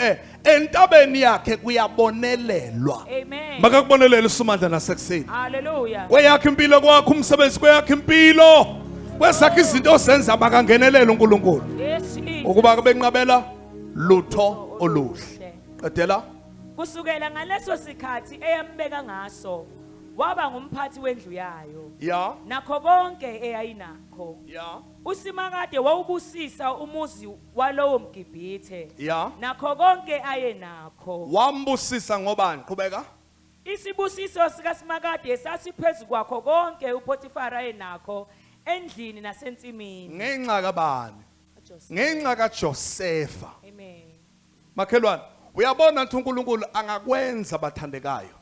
entabeni yakhe kuyabonelelwa. Amen. Makakubonelele uSomandla nasekuseni. Hallelujah. Kweyakhe impilo kwakho umsebenzi kweyakhe impilo. Kwesakhe izinto ozenza makangenelele uNkulunkulu. Yes, Jesus. Ukuba benqabela lutho oluhle. Qedela. Kusukela ngaleso sikhathi eyambeka ngaso, waba ngumphathi wendlu yayo. Ya. Nakho konke eyayinakho. Ya. Usimakade wawubusisa umuzi walowo mgibhithe. Ya. Nakho konke ayenakho. Wambusisa ngobani? Qhubeka. Isibusiso sikaSimakade sasiphezu kwakho konke uPotifara ayenakho endlini nasensimini. Ngenxa kabani? Ngenxa kaJosepha. Amen. Makhelwane, uyabona ukuthi uNkulunkulu angakwenza bathandekayo.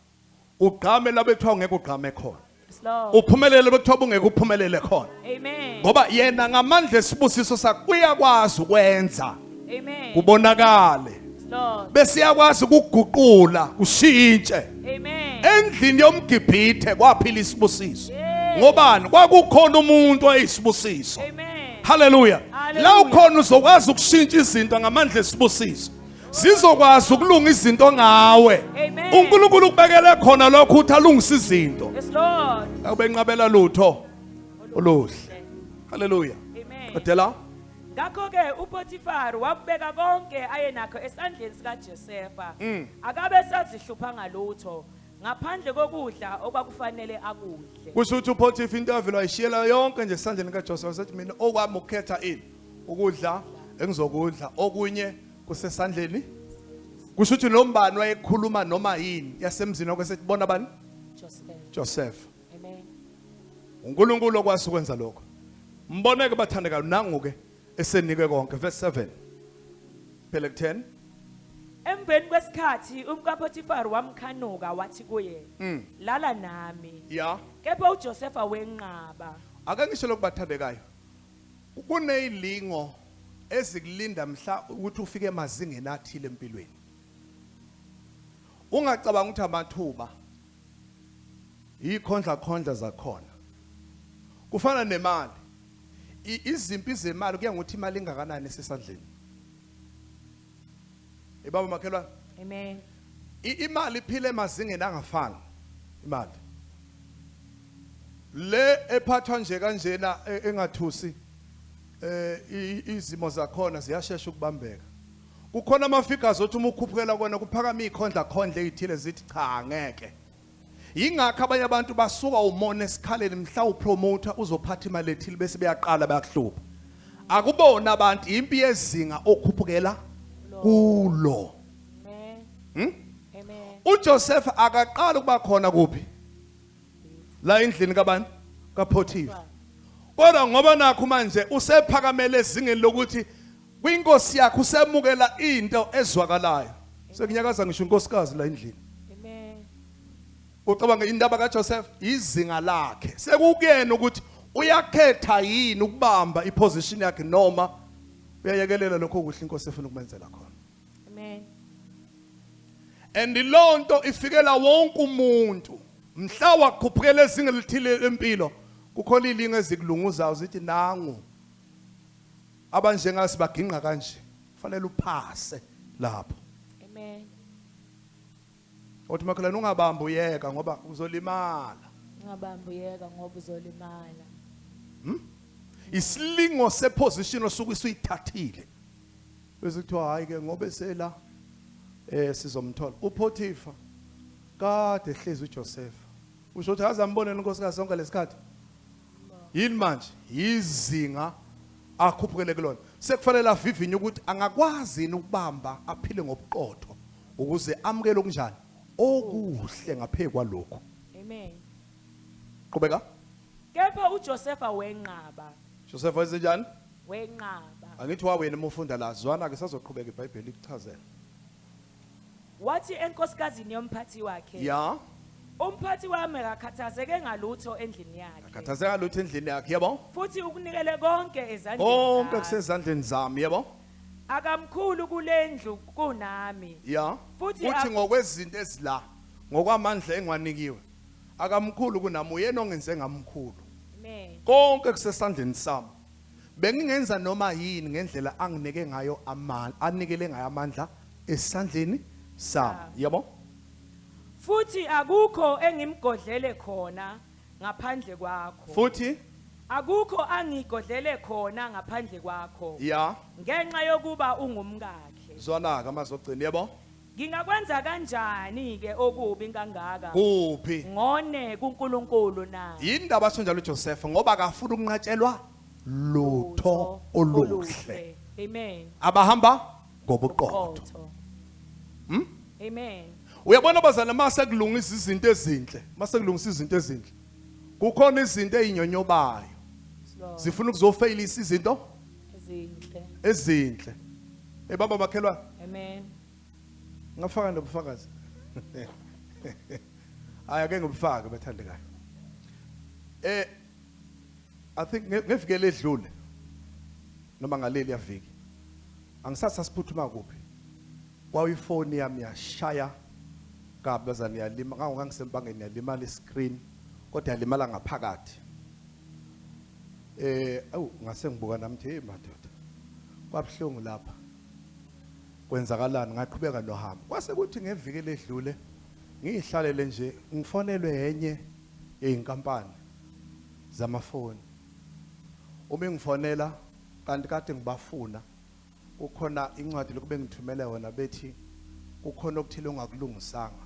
Ugqame labethu ungeke ugqame khona. Yes, Lord. Uphumelele bethu ungeke uphumelele khona. Amen. Ngoba yena ngamandla esibusiso sakhe uyakwazi ukwenza. Amen. Kubonakale. Yes, Lord. Bese yakwazi ukuguqula, kushintshe. Amen. Endlini yomgibhithe kwaphila isibusiso. Yes. Ngobani? Kwakukhona umuntu oyisibusiso. Amen. Hallelujah. Hallelujah. La ukhona uzokwazi ukushintsha izinto ngamandla esibusiso. Sizokwazi ukulunga izinto ngawe. Amen. uNkulunkulu ukubekele khona lokho uthi alungisa izinto. Yes, Lord. Akubenqabela lutho oluhle. Hallelujah. Amen. Qedela. Ngakho ke uPotifari wabeka konke ayenakho esandleni sikaJosepha. Akabe sazihlupha ngalutho ngaphandle kokudla okwakufanele akudle. Kusho ukuthi uPotifa into avela ayishiyela yonke nje esandleni kaJoseph wasethi mina okwami ukukhetha ini ukudla engizokudla okunye kusesandleni. Kusho ukuthi lombani wayekhuluma noma yini yasemzini okwesethi bona bani? Joseph. Amen. uNkulunkulu okwazi ukwenza lokho. Mboneke bathandekayo nangu ke esenike konke verse 7. Phela ku10. Emveni kwesikhathi uMkaPotifari wamkhanuka wathi kuye, lala nami. Ya. Kepha uJosepha wenqaba. Ake ngisho lokubathandekayo. Kuneyilingo ezikulinda mhla ukuthi ufike emazingeni athile empilweni. Ungacabanga ukuthi amathuba ikhondla zakhona. Kufana nemali. Izimpi zemali kuya ngokuthi imali engakanani esesandleni. Ebaba makhelwane. Amen. imali iphile emazingeni angafani imali le ephathwa nje kanjena engathusi izimo zakhona ziyashesha ukubambeka kukhona ama figures othi uma ukhuphukela kona kuphakama ikhondla khondle ezithile zithi cha ngeke ingakho abanye abantu basuka umona esikhaleni mhla upromoter uzophatha imali ethile bese beyaqala bayakuhlupa akubona abantu impi yezinga okhuphukela kulo Amen. uJoseph akaqala ukuba khona kuphi la endlini kabani kaPotifa kodwa ngoba nakho manje usephakamele ezingeni lokuthi kwinkosi yakhe usemukela into ezwakalayo sekunyakaza ngisho inkosikazi la endlini Amen. ucabanga indaba kaJoseph izinga lakhe sekukuyena ukuthi uyakhetha yini ukubamba iposition yakhe noma uyayekelela lokho kuhle inkosi efuna ukumenzela khona Amen. and lonto ifikela wonke umuntu mhla wakhuphukela ezingeni lithile lempilo kukhona ilinge ezikulunguzayo zithi nangu abanjengasi baginqa kanje kufanele uphase lapho Amen. uthi makhelana ungabamba uyeka ngoba uzolimala Ungabambuyeka ngoba uzolimala. isilingo seposition osuke usuyithathile bese kuthiwa hayi ke ngoba esela sizomthola uPotifa kade ehlezi uJoseph usho ukuthi azambonela inkosikazi sonke lesikhathi yini manje izinga akhuphukele kulona sekufanele avivinye ukuthi angakwazi yini ukubamba aphile ngobuqotho ukuze amukele okunjani okuhle ngaphe kwalokho Amen. qhubeka Kepha uJosepha wenqaba. Joseph wayenjani Wenqaba. angithi wawena umufunda la zwana ke sazoqhubeka iBhayibheli ikuchazela Wathi enkosikazini yomphathi wakhe. ya Umphathi wami akakhathazeke ngalutho endlini yakhe. akhathazeka lutho endlini yakhe yabo Futhi ukunikele konke ezandleni. konke zakhe. kusezandleni zami yabo Akamkhulu kulendlu kunami. ya Futhi uthi ngokwezinto ezila ngokwamandla engwanikiwe akamkhulu kunami uyena ongenze ngamkhulu Amen. konke kusesandleni sami bengingenza noma yini ngendlela anginike ngayo amandla anikele ngayo amandla esandleni sami yabo Futhi akukho engimgodlele khona ngaphandle kwakho. futhi Akukho angigodlele khona ngaphandle kwakho. ya Ngenxa yokuba ungumkakhe. zwana ke amazogcina yabo Ngingakwenza kanjani ke okubi kangaka? kuphi Ngone kuNkulunkulu na. indaba sonjalo uJoseph ngoba akafuna ukunqatshelwa lutho oluhle Amen. abahamba ngobuqotho Qotho. Amen. uyabona bazana mase kulungisa izinto ezinhle mase kulungisa izinto ezinhle kukhona izinto ezinyonyobayo Lord. zifuna ukuzofailisa izinto Ezinhle. ezinhle baba makhelwa Amen. ngafaka nobufakazi ake ngibufake bathandekayo I think ngevikele edlule noma ngaleli yaviki angisathi sasiphuthuma kuphi kwayifoni yami yashaya kabi bazana yalima ngangisempangeni yalimala iscreen kodwa yalimala ngaphakathi ngase ngibuka nami hey madoda kwabhlungu lapha kwenzakalani ngaqhubeka nohambo kwase kuthi ngevikele edlule ngihlalele nje ngifonelwe enye yeinkampani zamafoni uma ngifonela kanti kade ngibafuna kukhona incwadi lokube ngithumele wona bethi kukhona okuthile ongakulungisanga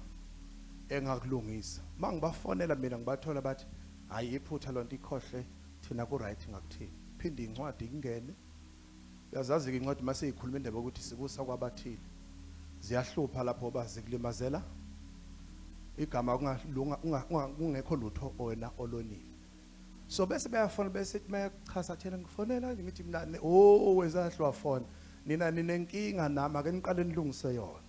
engakulungisa mangibafonela mina ngibathola bathi hayi iphutha lonto ikhohle thina ku right ngakuthini phinde incwadi ingene yazazi ke incwadi mase ikhuluma indaba ukuthi sibusa kwabathile ziyahlupha lapho bazikulimazela igama kungekho lutho wena olonile so bese bayafona bese mayachaza thena ngifonela ngithi mina wezahlwa fona nina ninenkinga nami ake niqale nilungise yona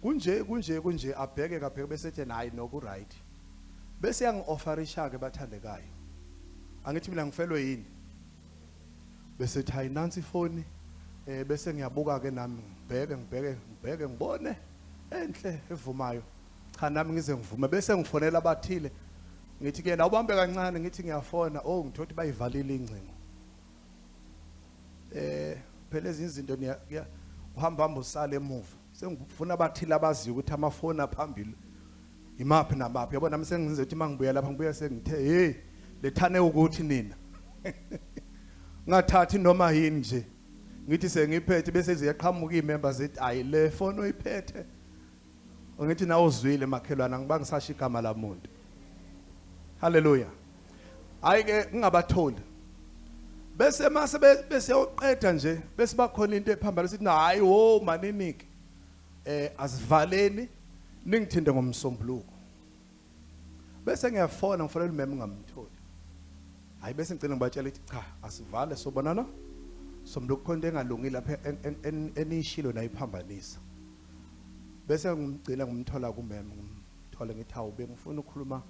kunje abheke bese ethi hayi noku right bese yangi-offerisha ke bathandekayo angithi mina ngifelwe yini bese ethi hayi nansi ifoni bese ngiyabuka ke nami ngibheke ngibone enhle evumayo cha nami ngize ngivume bese ngifonela abathile ngithi ke na ubambe kancane ngithi ngiyafona ngithothi bayivalile ingcingo phela ezinye izinto uhamba usale emuva sengifuna abathile abaziyo ukuthi amafoni aphambili imaphi namaphi. Yabona nami sengizenza ukuthi mangibuya lapha ngibuya sengithe hey lethane ukuthi nina ngathathi noma yini nje ngithi sengiphethe bese ziyaqhamuka imembers ethi ayi le phone oyiphethe ngithi nawe uzwile makhelwana ngibangisasha igama lamuntu. Haleluya. Ayike ngingabatholi bese mase bese yoqeda nje bese bakhona into ephambana sithi hayi wo maniniki asivaleni ningithinde ngomsombuluko bese ngiyafona ngifonela umeme ngamtholi. Hayi bese ngicela ngibatshela ukuthi cha asivale sobonana sombuluko khona into engalungile lapha enishilo nayo iphambanisa. Bese ngimgcina ngimthola kumeme ngimthola ngithi hawu bengifuna ukukhuluma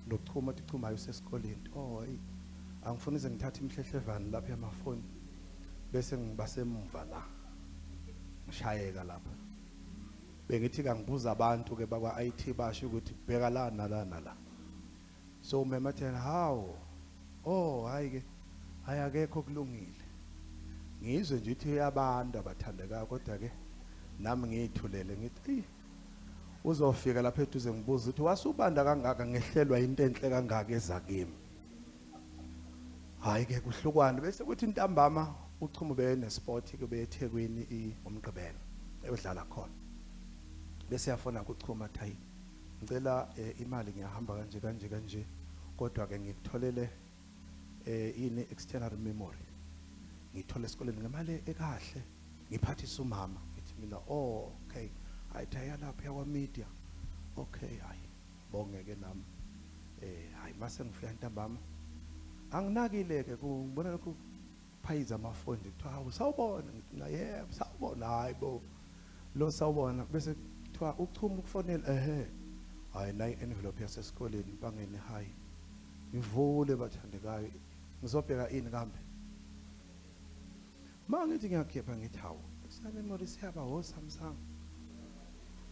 nokuchuma uchumayo usesikoleni. Oh hayi angifuni ize ngithathe imhlehlevani lapha yamafoni bese ngibasemva la ngishayeka lapha. Bengithi kangibuza abantu ke bakwa IT basho ukuthi bheka la nala. So mema thena hawo oh hayi ke ayakekho kulungile. Ngizwe nje ukuthi uyabantu abathandekayo kodwa ke nami ngiyithulele ngithi uzofika lapha eduze ngibuza ukuthi wasubanda kangaka ngehlelwa into enhle kangaka ezakimi. Hayi ke kuhlukwane bese kuthi intambama uchuma benesport ke beyeThekwini umgqibelo eyodlala khona. Bese yafona ukuchuma thayi ngicela imali ngiyahamba kanje kodwa ke ngikutholele ini external memory ngithole esikoleni ngemali ekahle ngiphathisa umama ngithi mina oh okay ayithaya lapha yakwa media okay hayi bongeke nami hayi mase ngifika intambama anginakile ke ngibona kuphayiza amafoni kuthiwa hawu sawubona ngithi na yebo sawubona hayi bo lo sawubona bese kuthiwa uchuma ukufonela hayi nayi envelope yasesikoleni bangene hayi ngivule bathandekayo ngizobheka ini kambe mangithi ngiyakhipha ngithi hawu external memory siyaba ho Samsung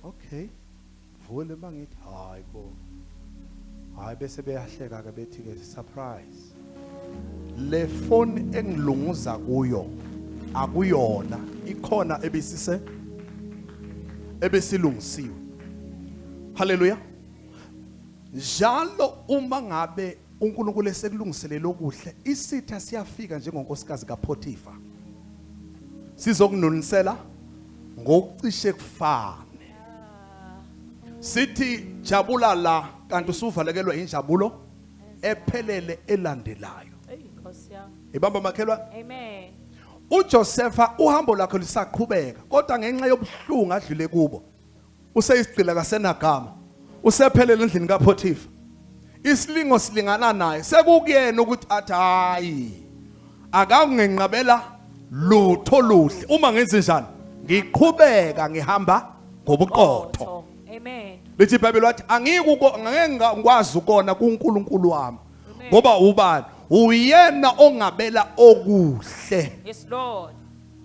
okay vule mangithi hayi bo hayi bese beyahleka ke bethi ke surprise le phone engilunguza kuyo akuyona ikhona ebesilungisiwe. Haleluya. Njalo uma ngabe uNkulunkulu esekulungiselela okuhle isitha siyafika njengonkosikazi kaPhotifa sizokununisela ngokucishe kufane sithi jabula la kanti usuvalekelwa injabulo ephelele elandelayo. Ibamba makhelwa. Amen. uJosepha uhambo lakhe lisaqhubeka kodwa ngenxa yobuhlungu adlule kubo useyisigcila kasenagama usephelele endlini kaPhotifa isilingo silingana naye sekukuyena ukuthi athi hayi akangenqabela lutho oluhle uma ngenze njani ngiqhubeka ngihamba ngobuqotho. Amen. Lithi iBhayibheli wathi angeke ngikwazi ukona kuNkulunkulu wami ngoba ubani uyena ongabela okuhle. Yes Lord.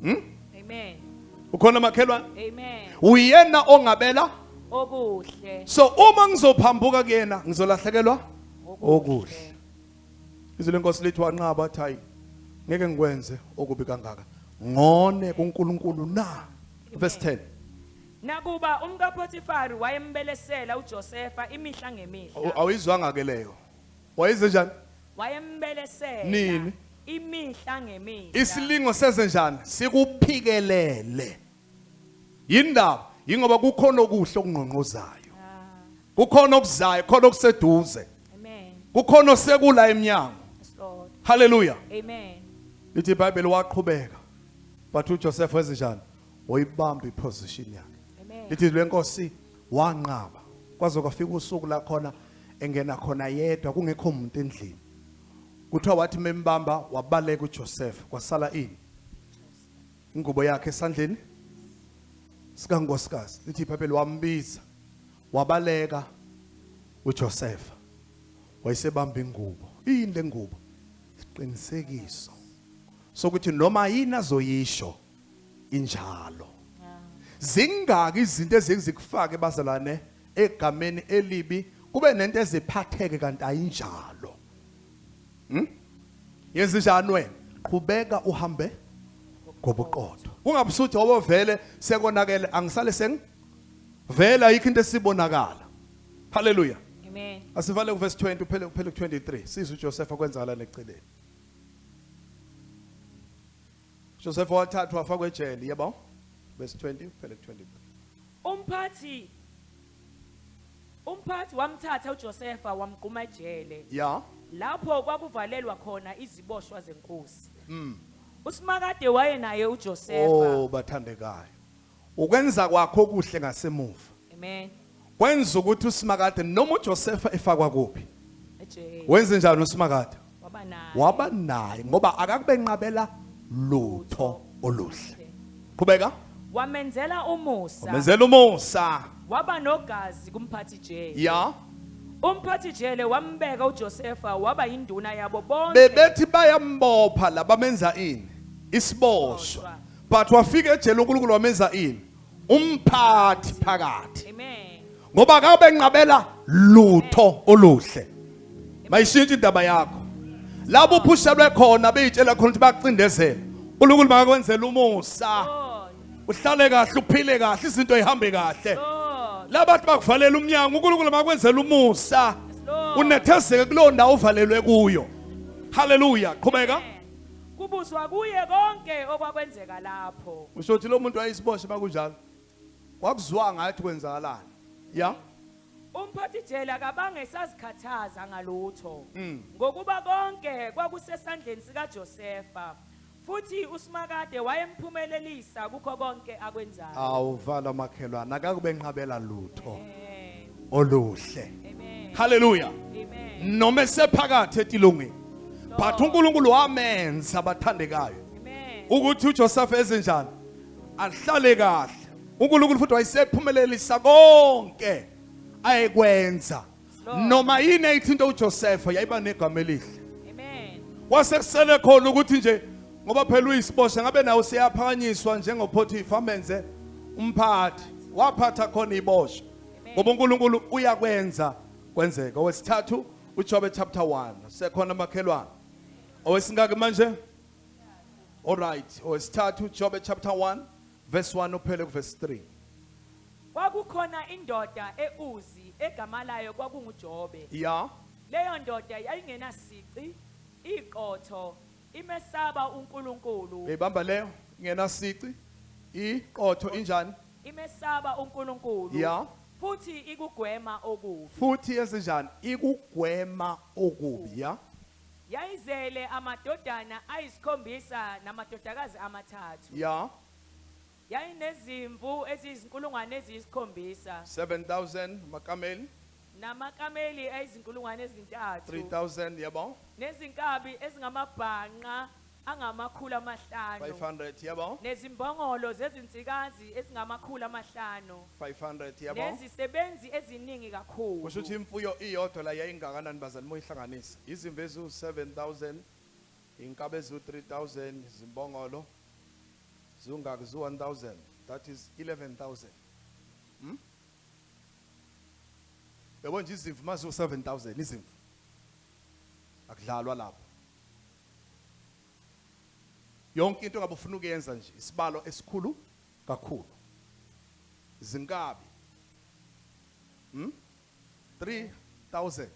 Amen. Ukhona makhelwa? Amen. Uyena ongabela okuhle. So uma ngizophambuka kuyena ngizolahlekelwa okuhle. Izwi lenkosi lithi wanqaba athi hayi ngeke ngikwenze okubi kangaka ngone kuNkulunkulu na. Verse 10. Nakuba umkaPhotifari wayembelesela uJosepha imihla ngemihla. Awuyizwanga ke leyo. Wayize njani? Wayembelesela nini imihla ngemihla. Isilingo senze njani sikuphikelele. Yindaba ingoba kukhona okuhle okungqonqozayo. Kukhona okuzayo, khona okuseduze. Amen. Kukhona osekula eminyango. Yes Lord. Hallelujah. Amen. Lithi iBhayibheli waqhubeka. But uJoseph wenze njani? Oyibamba iposition yakhe. Amen. Lithi lenkosi wanqaba. Kwaze kwafika usuku la khona engena khona yedwa kungekho umuntu endlini. Kuthiwa wathi membamba wabaleka uJoseph kwasala ini ingubo yakhe esandleni sikankosikazi. Lithi iBhayibheli wambiza wabaleka uJoseph wayesebamba ingubo. Yini le ngubo? Isiqinisekiso sokuthi noma yini azoyisho injalo. Zingaki izinto ezikufaka ebazalwane egameni elibi kube nento eziphatheke kanti ayinjalo. Yenze njani wena? Qhubeka uhambe ngobuqotho. Ungabusuthi ngoba vele sekonakele angisale vela ayikho into esibonakala. Hallelujah. Amen. Asivale kuverse 20 uphele 23. Sizwe uJoseph akwenzakala neceleni. Joseph wathathwa afakwe ejele, yebo? Verse 20 uphele 23. Umphathi wamthatha uJosepha wamgquma ejele. Yeah. Lapho kwakuvalelwa khona iziboshwa zenkosi. Usimakade wayenaye uJosepha. Oh bathandekayo. Ukwenza kwakho okuhle ngasemuva. Amen. Kwenza ukuthi uSimakade noma uJosepha efakwa kuphi. Ejele. Wenze njani uSimakade? Waba naye. Waba naye ngoba akakube nqabela Lutho oluhle. Qhubeka. Wamenzela umusa. Wamenzela umusa. Waba nogazi kumphathi jele. Yeah. Umphathi jele wambeka uJosepha waba induna yabo bonke. Bebethi bayambopha la bamenza ini? Isiboshwa. But wafika ejele uNkulunkulu wamenza ini? Umphathi phakathi. Amen. Ngoba akabe nqabela Lutho oluhle. Mayishintshe indaba yakho. Labo uphushelwe khona beyitshela khona ukuthi baqindezela. uNkulunkulu makakwenzela umusa. Uhlale kahle uphile kahle izinto zihambe kahle. Labathi bakuvalela umnyango uNkulunkulu makakwenzela umusa. Unethezeke kulo ndawo uvalelwe kuyo. Hallelujah. Qhubeka. Kubuswa kuye konke okwakwenzeka lapho. Usho ukuthi lo muntu wayisiboshe bakunjalo. Kwakuzwa ngathi kwenzakalani. Yeah. Umphathi jele akabange sazikhathaza ngalutho. Ngokuba konke kwakusesandleni sika Josepha. Futhi uSimakade wayemphumelelisa kukho konke akwenzayo. Awuvala makhelwana akakube nqabela Lutho oluhle. Amen. Hallelujah. Amen. Noma sephakathi etilungwini. But uNkulunkulu wamenza abathandekayo. Amen. Ukuthi uJoseph ezenjani? Ahlale kahle. uNkulunkulu futhi wayesephumelelisa konke ayekwenza. Noma yini ayithinto uJoseph yayiba negama elihle. Amen. Wasekusele khona ukuthi nje ngoba phela uyisiboshe ngabe nawo siyaphakanyiswa njengophotifa amenze umphathi waphatha khona iboshe ngoba uNkulunkulu uyakwenza kwenzeka. Owesithathu uJobe chapter 1 sekhona makhelwana. Owesingaki manje? All right. Owesithathu Jobe chapter 1 verse 1 uphele kuverse 3. Kwakukhona indoda eUzi egama layo kwakunguJobe. Yeah. Leyo ndoda yayingenasici, iqotho, imesaba uNkulunkulu. Bebamba leyo ngenasici, iqotho injani? Imesaba uNkulunkulu. Yeah. Futhi ikugwema okubi. Futhi ezinjani? Ikugwema okubi, yeah. Yayizele amadodana ayisikhombisa namadodakazi amathathu. Yeah. Yayinezimvu eziyizinkulungwane eziyisikhombisa. 7,000 makameli. Namakameli ezizinkulungwane ezintathu. 3,000 yabo. Nezinkabi ezingamabhanqa angamakhulu amahlanu. 500 yabo. Nezimbongolo zezinsikazi ezingamakhulu amahlanu. 500 yabo. Nezisebenzi eziningi kakhulu. Kusho ukuthi imfuyo iyodwa la yayingakanani bazali moyihlanganisa? Izimvu ezu 7,000, inkabi ezu 3,000, izimbongolo zungaki zu 1,000. That is 11,000. Yabo nje izimvu mazu 7,000 izimvu. Akudlalwa lapho. Yonke into ngabe ufuna ukuyenza nje isibalo esikhulu kakhulu. Zinkabi 3,000.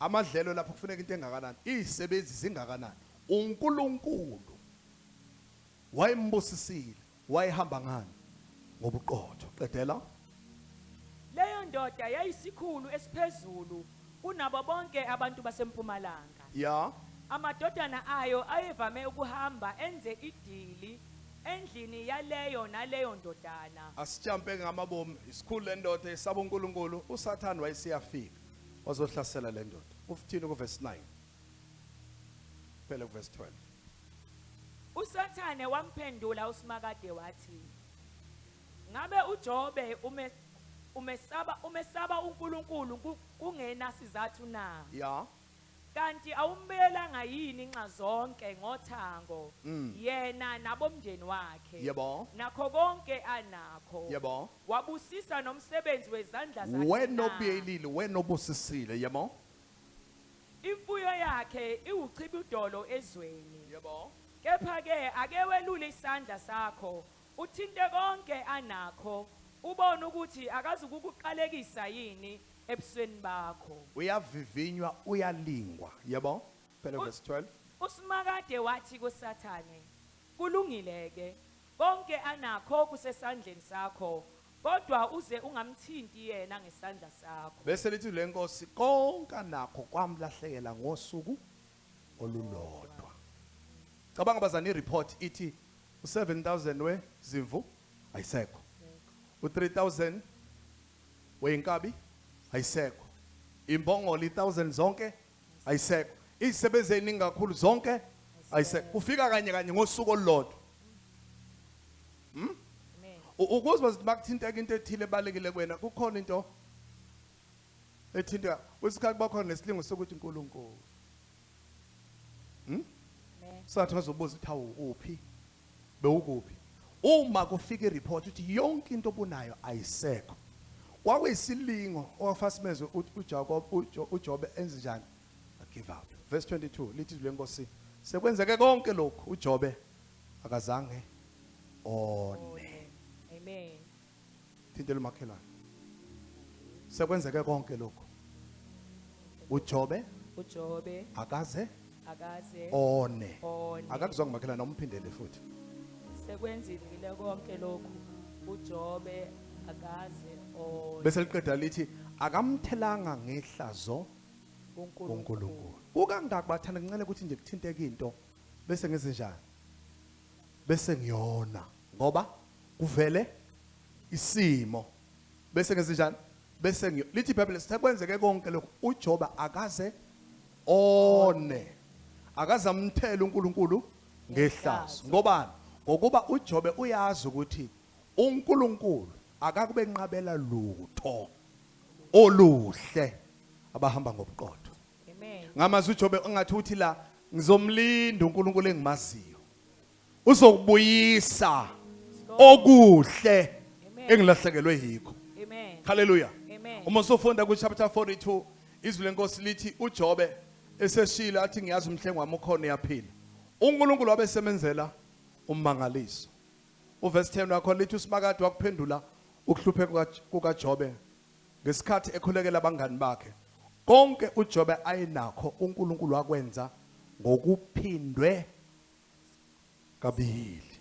Amadlelo lapho kufuneka into engakanani? Izisebenzi zingakanani? uNkulunkulu wayembusisile, wayehamba ngani? Ngobuqotho. Qedela. Leyo ndoda yayisikhulu esiphezulu kunabo bonke abantu basempumalanga. Yeah. Amadodana ayo ayevame ukuhamba enze idili endlini yaleyo naleyo ndodana. Asijampe ngamabomu isikhulu lendoda esaba uNkulunkulu uSathane wayesiyafika wazohlasela le ndoda. Ufithini ku verse 9. Phela ku verse 12. uSathane wamphendula uSimakade wathi, ngabe uJobe umesaba uNkulunkulu kungena sizathu na? Yeah. Kanti awumbelanga yini nxa zonke ngothango yena nabomndeni wakhe? Yebo. Nakho konke anakho. Yebo. Wabusisa nomsebenzi wezandla zakhe. Wenobuyelile, wenobusisile, yebo. Imfuyo yakhe iwuchibi udolo ezweni. Yebo. Kepha-ke ake welule isandla sakho uthinte konke anakho ubone ukuthi akazukukuqalekisa yini ebusweni bakho. Uyavivinywa, uyalingwa. Yebo. Phela verse 12. Usimakade wathi kuSathane, kulungile-ke konke anakho kusesandleni sakho kodwa uze ungamthinti yena ngesandla sakho. Bese lithi le Nkosi konke nakho kwamlahlekela ngosuku olulodwa. Cabanga bazana report ithi u7,000 wezimvu ayisekho. U3,000 weinkabi ayisekho. Imbongolo 1,000 zonke ayisekho. Izisebenzi eziningi kakhulu zonke ayisekho. Kufika kanye kanye ngosuku olulodwa. Amen. Ukuzwa bakuthinteka into ethile ebalekile kuwena kukhona into ethinta wesikhathi bakhona nesilingo sokuthi uNkulunkulu. Amen. Sathi bazobuza ukuthi uphi bewukuphi uma kufika ireport ukuthi yonke into obunayo ayisekho kwakuyisilingo owafasimezwe uJacob uJobe enze njani give up. Verse 22 lithi le Nkosi sekwenzeke konke lokhu uJobe akazange one. Amen. Thintela umakhelwane sekwenzeke konke lokhu uJobe uJobe akaze akaze one. one. Akakuzwa ngumakhelwane umphindele futhi. Sekwenzile konke lokhu uJobe akaze one. Bese liqeda lithi akamthelanga ngehlazo uNkulunkulu. Ukangaka bathanda kuncane ukuthi nje kuthinteke into bese ngenze njani? Bese ngiyona ngoba kuvele isimo. Bese ngenze njani? Bese lithi iBhayibheli sekwenzeke konke lokhu uJoba akaze one. Akazamthela uNkulunkulu ngehlazo. Ngobani? Ngokuba uJobe uyazi ukuthi uNkulunkulu akakube nqabela lutho oluhle abahamba ngobuqotho. Amen. Ngamazwi uJobe engathi uthi la ngizomlinda uNkulunkulu engimaziyo. Uzokubuyisa okuhle engilahlekelwe yikho. Amen. Hallelujah. Amen. Uma sofunda ku chapter 42 izwi lenkosi lithi uJobe eseshila athi ngiyazi umhlengi wami ukhona yaphila. uNkulunkulu wabesemenzela ummangaliso. Uverse 10 wakho lithi uSimakade wakuphendula ukuhlupheka kukaJobe ngesikhathi ekhulekela abangani bakhe. Konke uJobe ayinakho uNkulunkulu wakwenza ngokuphindwe kabili.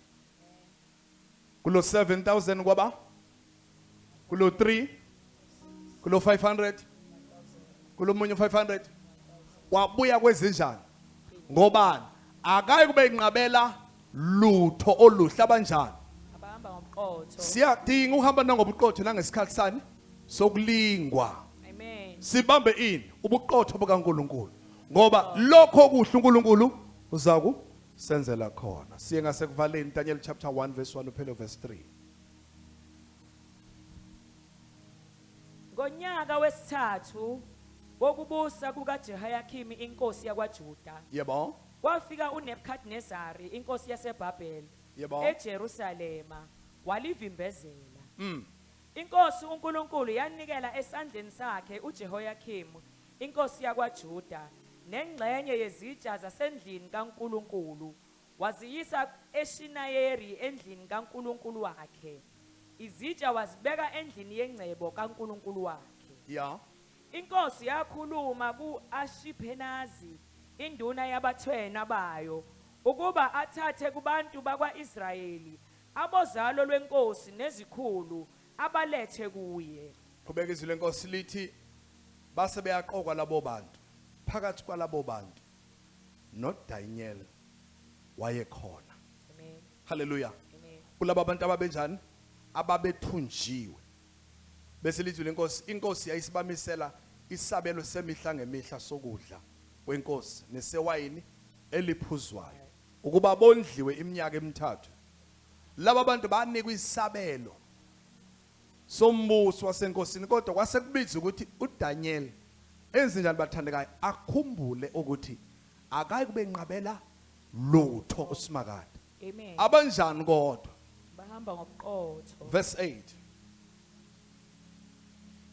Kulo 7,000 kwaba? Kulo 3? Kulo 500? Kulo munye 500? Wabuya kwezinjani? Ngobani? Akayi kube inqabela lutho oluhle abanjani? Abahamba ngobuqotho. Siyadinga uhamba nangobuqotho nangesikhathi sani sokulingwa. Amen. Sibambe ini ubuqotho bukaNkulunkulu. Ngoba lokho okuhle uNkulunkulu uzaku senzela khona. Siye ngasekuvaleni Daniel chapter 1 verse 1 uphele verse 3. Ngonyaka wesithathu wokubusa kukaJehoyakhimi inkosi yakwaJuda. Yebo. Kwafika uNebukadnezari inkosi yaseBhabheli Yebo. eJerusalema walivimbezela. Inkosi uNkulunkulu yanikela esandleni sakhe uJehoyakhimi inkosi yakwaJuda nengxenye yezitsha zasendlini kaNkulunkulu waziyisa eShinayeri endlini kaNkulunkulu wakhe. Izitsha wazibeka endlini yengcebo kaNkulunkulu wakhe. Yeah. Inkosi yakhuluma kuAshiphenazi induna yabathwena bayo ukuba athathe kubantu bakwaIsrayeli abozalo lwenkosi nezikhulu abalethe kuye. Qhubeka izwi lenkosi lithi base beyaqokwa labo bantu. Phakathi kwalabo bantu noDaniel wayekhona. Amen. Hallelujah. Amen. Kulabo abantu ababenjani? Ababethunjiwe. Bese lithi lenkosi inkosi yayisibamisela isabelo semihla ngemihla sokudla kwenkosi nesewayini eliphuzwayo ukuba bondliwe iminyaka emithathu. Laba bantu banikwa isabelo sombuso wasenkosini kodwa kwasekubiza ukuthi uDaniel enze njani bathandekayo akhumbule ukuthi akayi kube nqabela lutho uSimakade. Amen. Abanjani kodwa? Bahamba ngobuqotho. Verse 8.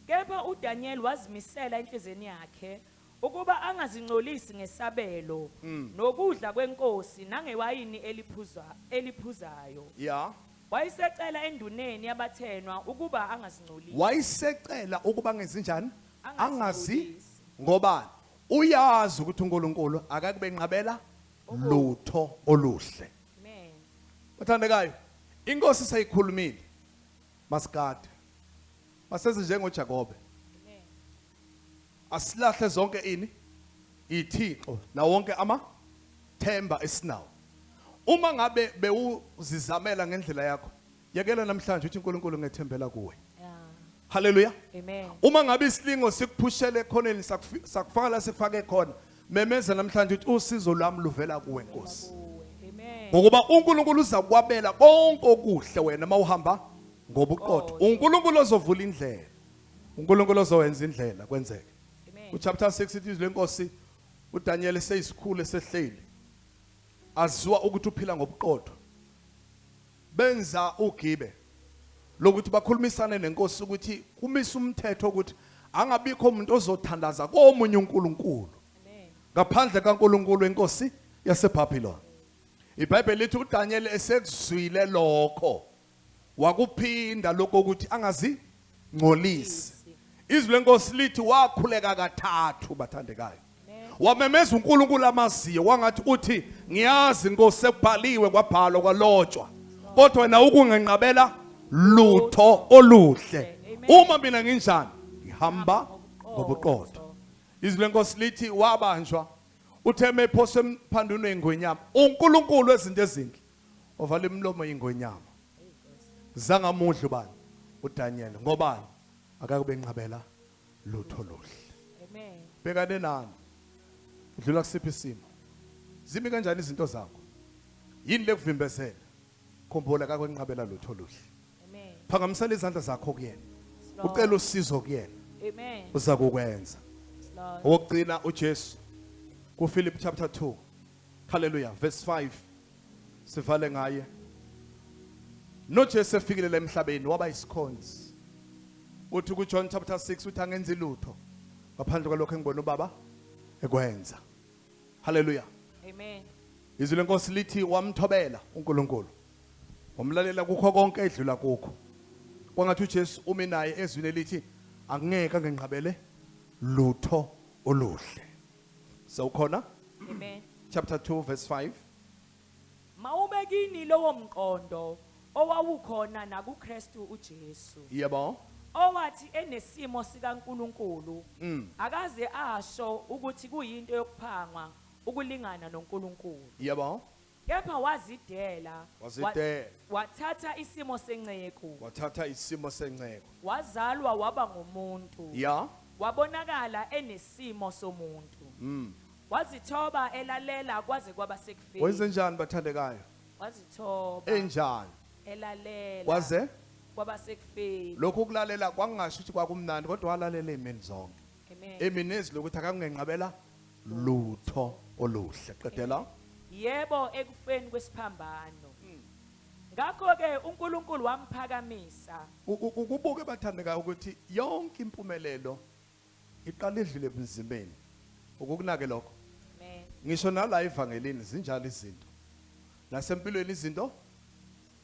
Kepha uDaniel wazimisela enhlizweni yakhe ukuba angazingcolisi ngesabelo nokudla kwenkosi nangewayini eliphuzayo. Yeah. Wayisecela enduneni yabathenwa ukuba angazingcolisi. Wayisecela ukuba ngezinjani? Angazi Angazingcolisi. ngobani? Uyazi ukuthi uNkulunkulu akakube nqabela lutho oluhle. Amen. Bathandekayo, inkosi sayikhulumile. Masikade. Maseze njengoJakobe. Amen. Asilahle zonke ini ithixo na wonke amathemba esinawo. Uma ngabe bewuzizamela ngendlela yakho, yakela namhlanje uthi uNkulunkulu ngethembela kuwe. Yeah. Hallelujah. Amen. Uma ngabe isilingo sikuphushele ekhoneni sakufaka la sifake khona, memeza namhlanje uthi usizo lwami luvela kuwe Nkosi. Amen. Ngokuba uNkulunkulu uzakwabela konke okuhle wena mawuhamba ngobuqotho. uNkulunkulu ozovula indlela. uNkulunkulu ozowenza indlela kwenzeke. Amen. Uchapter 6 ithi lenkosi uDaniel eseyisikhulu esehleli. Aziwa ukuthi uphila ngobuqotho. Benza ugibe lokuthi bakhulumisane nenkosi ukuthi kumisa umthetho ukuthi angabikho umuntu ozothandaza komunye uNkulunkulu Amen. ngaphandle kaNkulunkulu enkosi yaseBhabhiloni. iBhayibheli lithi uDaniel esekuzwile lokho wakuphinda lokho ukuthi angazingcolisi. Izwi lenkosi lithi wakhuleka kathathu bathandekayo. Wamemeza uNkulunkulu amaziyo wangathi uthi ngiyazi Nkosi sekubhaliwe kwabhalwa kwalotshwa kodwa wena ukungenqabela lutho oluhle. Uma mina nginjani ngihamba ngobuqotho. Izwi lenkosi lithi wabanjwa utheme ephoswe emphandweni engwenyama. uNkulunkulu wezinto ezinhle ovala imilomo yengwenyama. Zangamudla ubani uDaniel ngobani akakube enqabela lutho oluhle. Amen. Bekane nami udlula kusiphi isimo. Zimi kanjani izinto zakho? Yini lekuvimbezela? Khumbula akakwenqabela lutho oluhle. Amen. Phakamisela izandla zakho kuyena. Lord. Ucela usizo kuyena. Amen. Uza kukwenza. Lord. Okugcina uJesu ku Philip chapter 2. Hallelujah verse 5. Sivale ngaye. NoJesu efikile emhlabeni waba isikhonzi. Uthi ku John chapter 6 uthi angenzi lutho ngaphandle kwalokho engibona ubaba ekwenza. Hallelujah. Amen. Izwi lenkosi lithi wamthobela uNkulunkulu. Wamlalela kukho konke edlula kukho. Kwangathi uJesu umi naye ezwini lithi angeke angenqabele lutho oluhle. Sawukhona? Amen. Chapter 2 verse 5. Mawubekini lowo mqondo owawukhona nakuKristu uJesu. Yebo. Owathi enesimo sikaNkulunkulu akaze asho ukuthi kuyinto yokuphangwa ukulingana noNkulunkulu. Yebo. Kepha wazidela. Wazidela. Wathatha isimo senceku. Wathatha isimo senceku. Wazalwa waba ngumuntu. Ya. Wabonakala enesimo somuntu. Wazithoba elalela kwaze kwaba sekufeni. Wenze njani bathandekayo? Wazithoba Enjani? elalela Kwaze kwaba sekufeni. lokho ukulalela kwangasho ukuthi kwakumnandi kodwa walalela imini zonke. Amen. Eminezi lokuthi akangenqabela lutho oluhle. Qedela. Yebo ekufeni kwesiphambano. Ngakho ke uNkulunkulu wamphakamisa. Ukubuke bathandekayo ukuthi yonke impumelelo iqala edlule emzimbeni. Ukukunake lokho. Amen. Ngisho nala evangelini zinjalo izinto. Nasempilweni izinto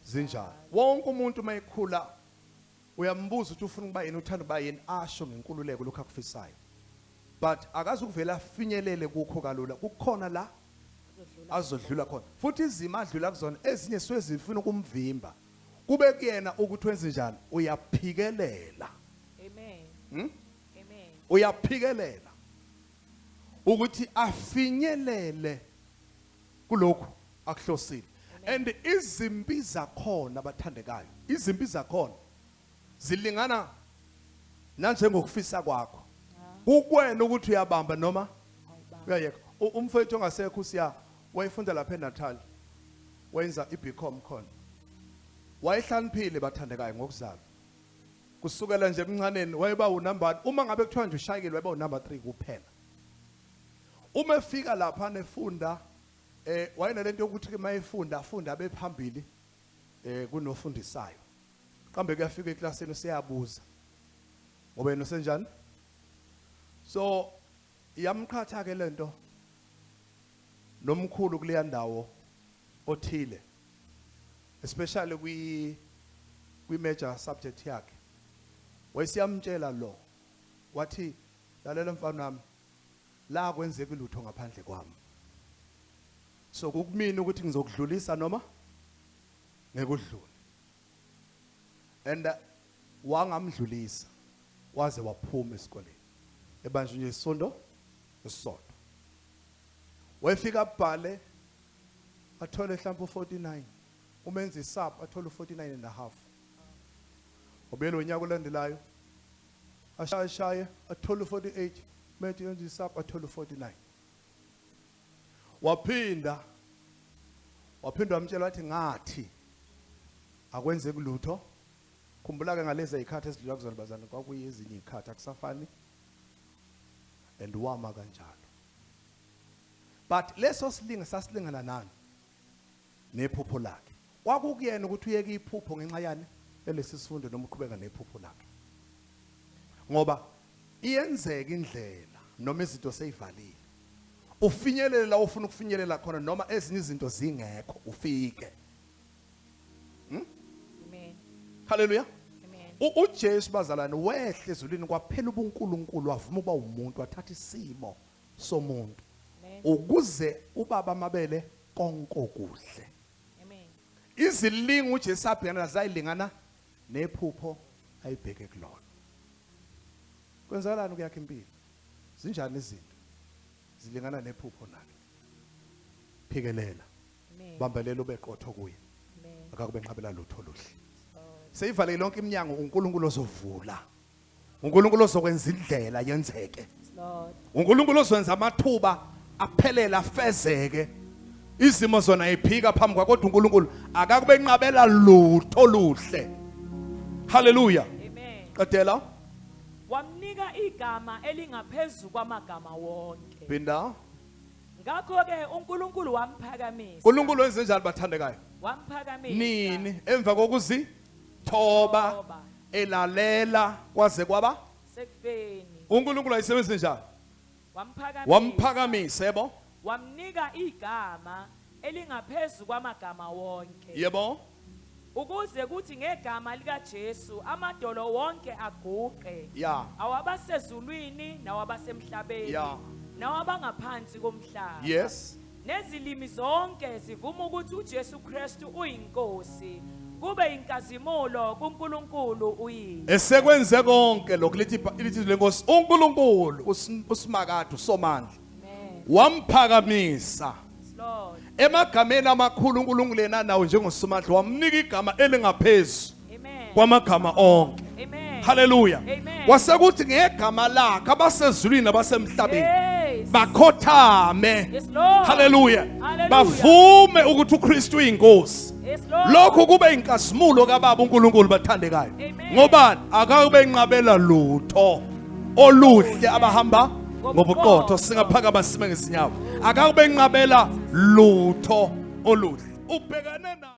zinjalo. Wonke umuntu mayekhula uyambuza ukuthi ufuna ukuba yini uthanda ukuba yini asho ngenkululeko lokho akufisayo. But akazi ukuvela afinyelele kukho kalula. Kukhona la azodlula khona. Futhi izimo adlula kuzona ezinye swezifuna ukumvimba. Kube kuyena ukuthi wenze njani? Uyaphikelela. Amen. Amen. Uyaphikelela ukuthi afinyelele kulokho akuhlosile. And izimpi zakhona abathandekayo. Izimpi zakhona zilingana nanjengokufisa kwakho. Kukwena ukuthi uyabamba noma uyayeka. Umfowethu ongasekho usiya wayefunda lapha eNatal. Wenza iBcom khona. Wayehlaniphile bathandekayo ngokuzalwa. Kusukela nje emncaneni wayeba unumber 1. Uma ngabe kuthiwa nje ushayekile wayeba unumber 3 kuphela. Uma efika lapha nefunda wayenalento yokuthi mayefunda afunda abephambili kunofundisayo. Kambe kuyafika eklasini usiyabuza. Ngoba yena usenjani? So Yamqhatha ke lento nomkhulu kuleya ndawo othile, especially kwi major subject yakhe. Wayesiyamtshela lo wathi lalela mfana wami, la kwenzeka Lutho ngaphandle kwami. So kukumina ukuthi ngizokudlulisa noma ngekudlula. And wangamdlulisa waze waphuma esikoleni. Ebanjwe nje isonto esisodwa. Wayefika abhale athole mhlawumbe 49. Umenza isub athole 49 and a half. Obelo unyaka olandelayo ashaya athole 48. Methi yenza isub athole 49. Waphinda wamtshela wathi ngathi akwenzeki Lutho. Khumbula ke ngalezi izikhathi ezidlula kuzalibazana kwakuyezinye izikhathi akusafani and wama kanjalo. But leso silinga sasilingana nani nephupho lakhe. Kwakukuyena ukuthi uyeke iphupho ngenxa yani elesisifundo noma uqhubeka nephupho lakhe. Ngoba iyenzeka indlela noma izinto seyivalile. Ufinyelela la ufuna ukufinyelela khona noma ezinye izinto zingekho ufike. Amen. Hallelujah. Amen. uJesu bazalwane wehle ezulwini kwaphela ubuNkulunkulu wavuma uba umuntu wathatha isimo somuntu ukuze ubaba amabele konke okuhle. Amen. Izilingo uJesu abhekana zayilingana nephupho ayibheke kulona. Kwenzakalani kuyakhe impilo? Zinjani izinto? Zilingana nephupho nakhe. Phikelela. Amen. Bambelela ube qotho kuye. Amen. Akakube nqabela Lutho oluhle. Lord. Seyivale lonke iminyango uNkulunkulu ozovula. uNkulunkulu ozokwenza indlela yenzeke. Lord. uNkulunkulu ozwenza amathuba aphelela afezeke. Izimo zona iphika phambi kwakho kodwa uNkulunkulu akakube nqabela Lutho oluhle. Hallelujah. Amen. Qedela. Wamnika igama elingaphezulu kwamagama wonke. Phinda. Ngakho ke uNkulunkulu wamphakamisa. uNkulunkulu wenze njalo bathandekayo. Wamphakamisa. Nini emva kokuzi thoba elalela kwaze kwaba sekufeni. uNkulunkulu ayisebenze njalo. Wamphakamisa. Wamphakamisa yebo. Wamnika igama elingaphezulu kwamagama wonke. Yebo. Ukuze kuthi ngegama lika Jesu amadolo wonke aguqe. Ya. Awabasezulwini nawabasemhlabeni. Ya. Nawabangaphansi komhlaba. Yes. Nezilimi zonke zivuma ukuthi uJesu Kristu uyinkosi. Kube inkazimulo kuNkulunkulu uyise. Esekwenze konke lokho lithi lenkosi uNkulunkulu usimakade usomandla. Amen. Wamphakamisa. Lord. Emagameni amakhulu uNkulunkulu yena nawo njengosomandla wamnika igama elingaphezulu Amen. kwamagama onke. Amen. Hallelujah. Amen. Wasekuthi ngegama lakhe abasezulwini nabasemhlabeni Yes. bakhothame. Yes, Lord. Hallelujah. Hallelujah. Bavume ukuthi uKristu uyinkosi. Yes, Lord. Lokho kube inkasimulo kaBaba uNkulunkulu bathandekayo. Amen. Ngobani akakube enqabela Lutho oluhle abahamba ngobuqotho singaphakama sime ngesinyawo. Akakube enqabela Lutho oluhle. Ubhekane na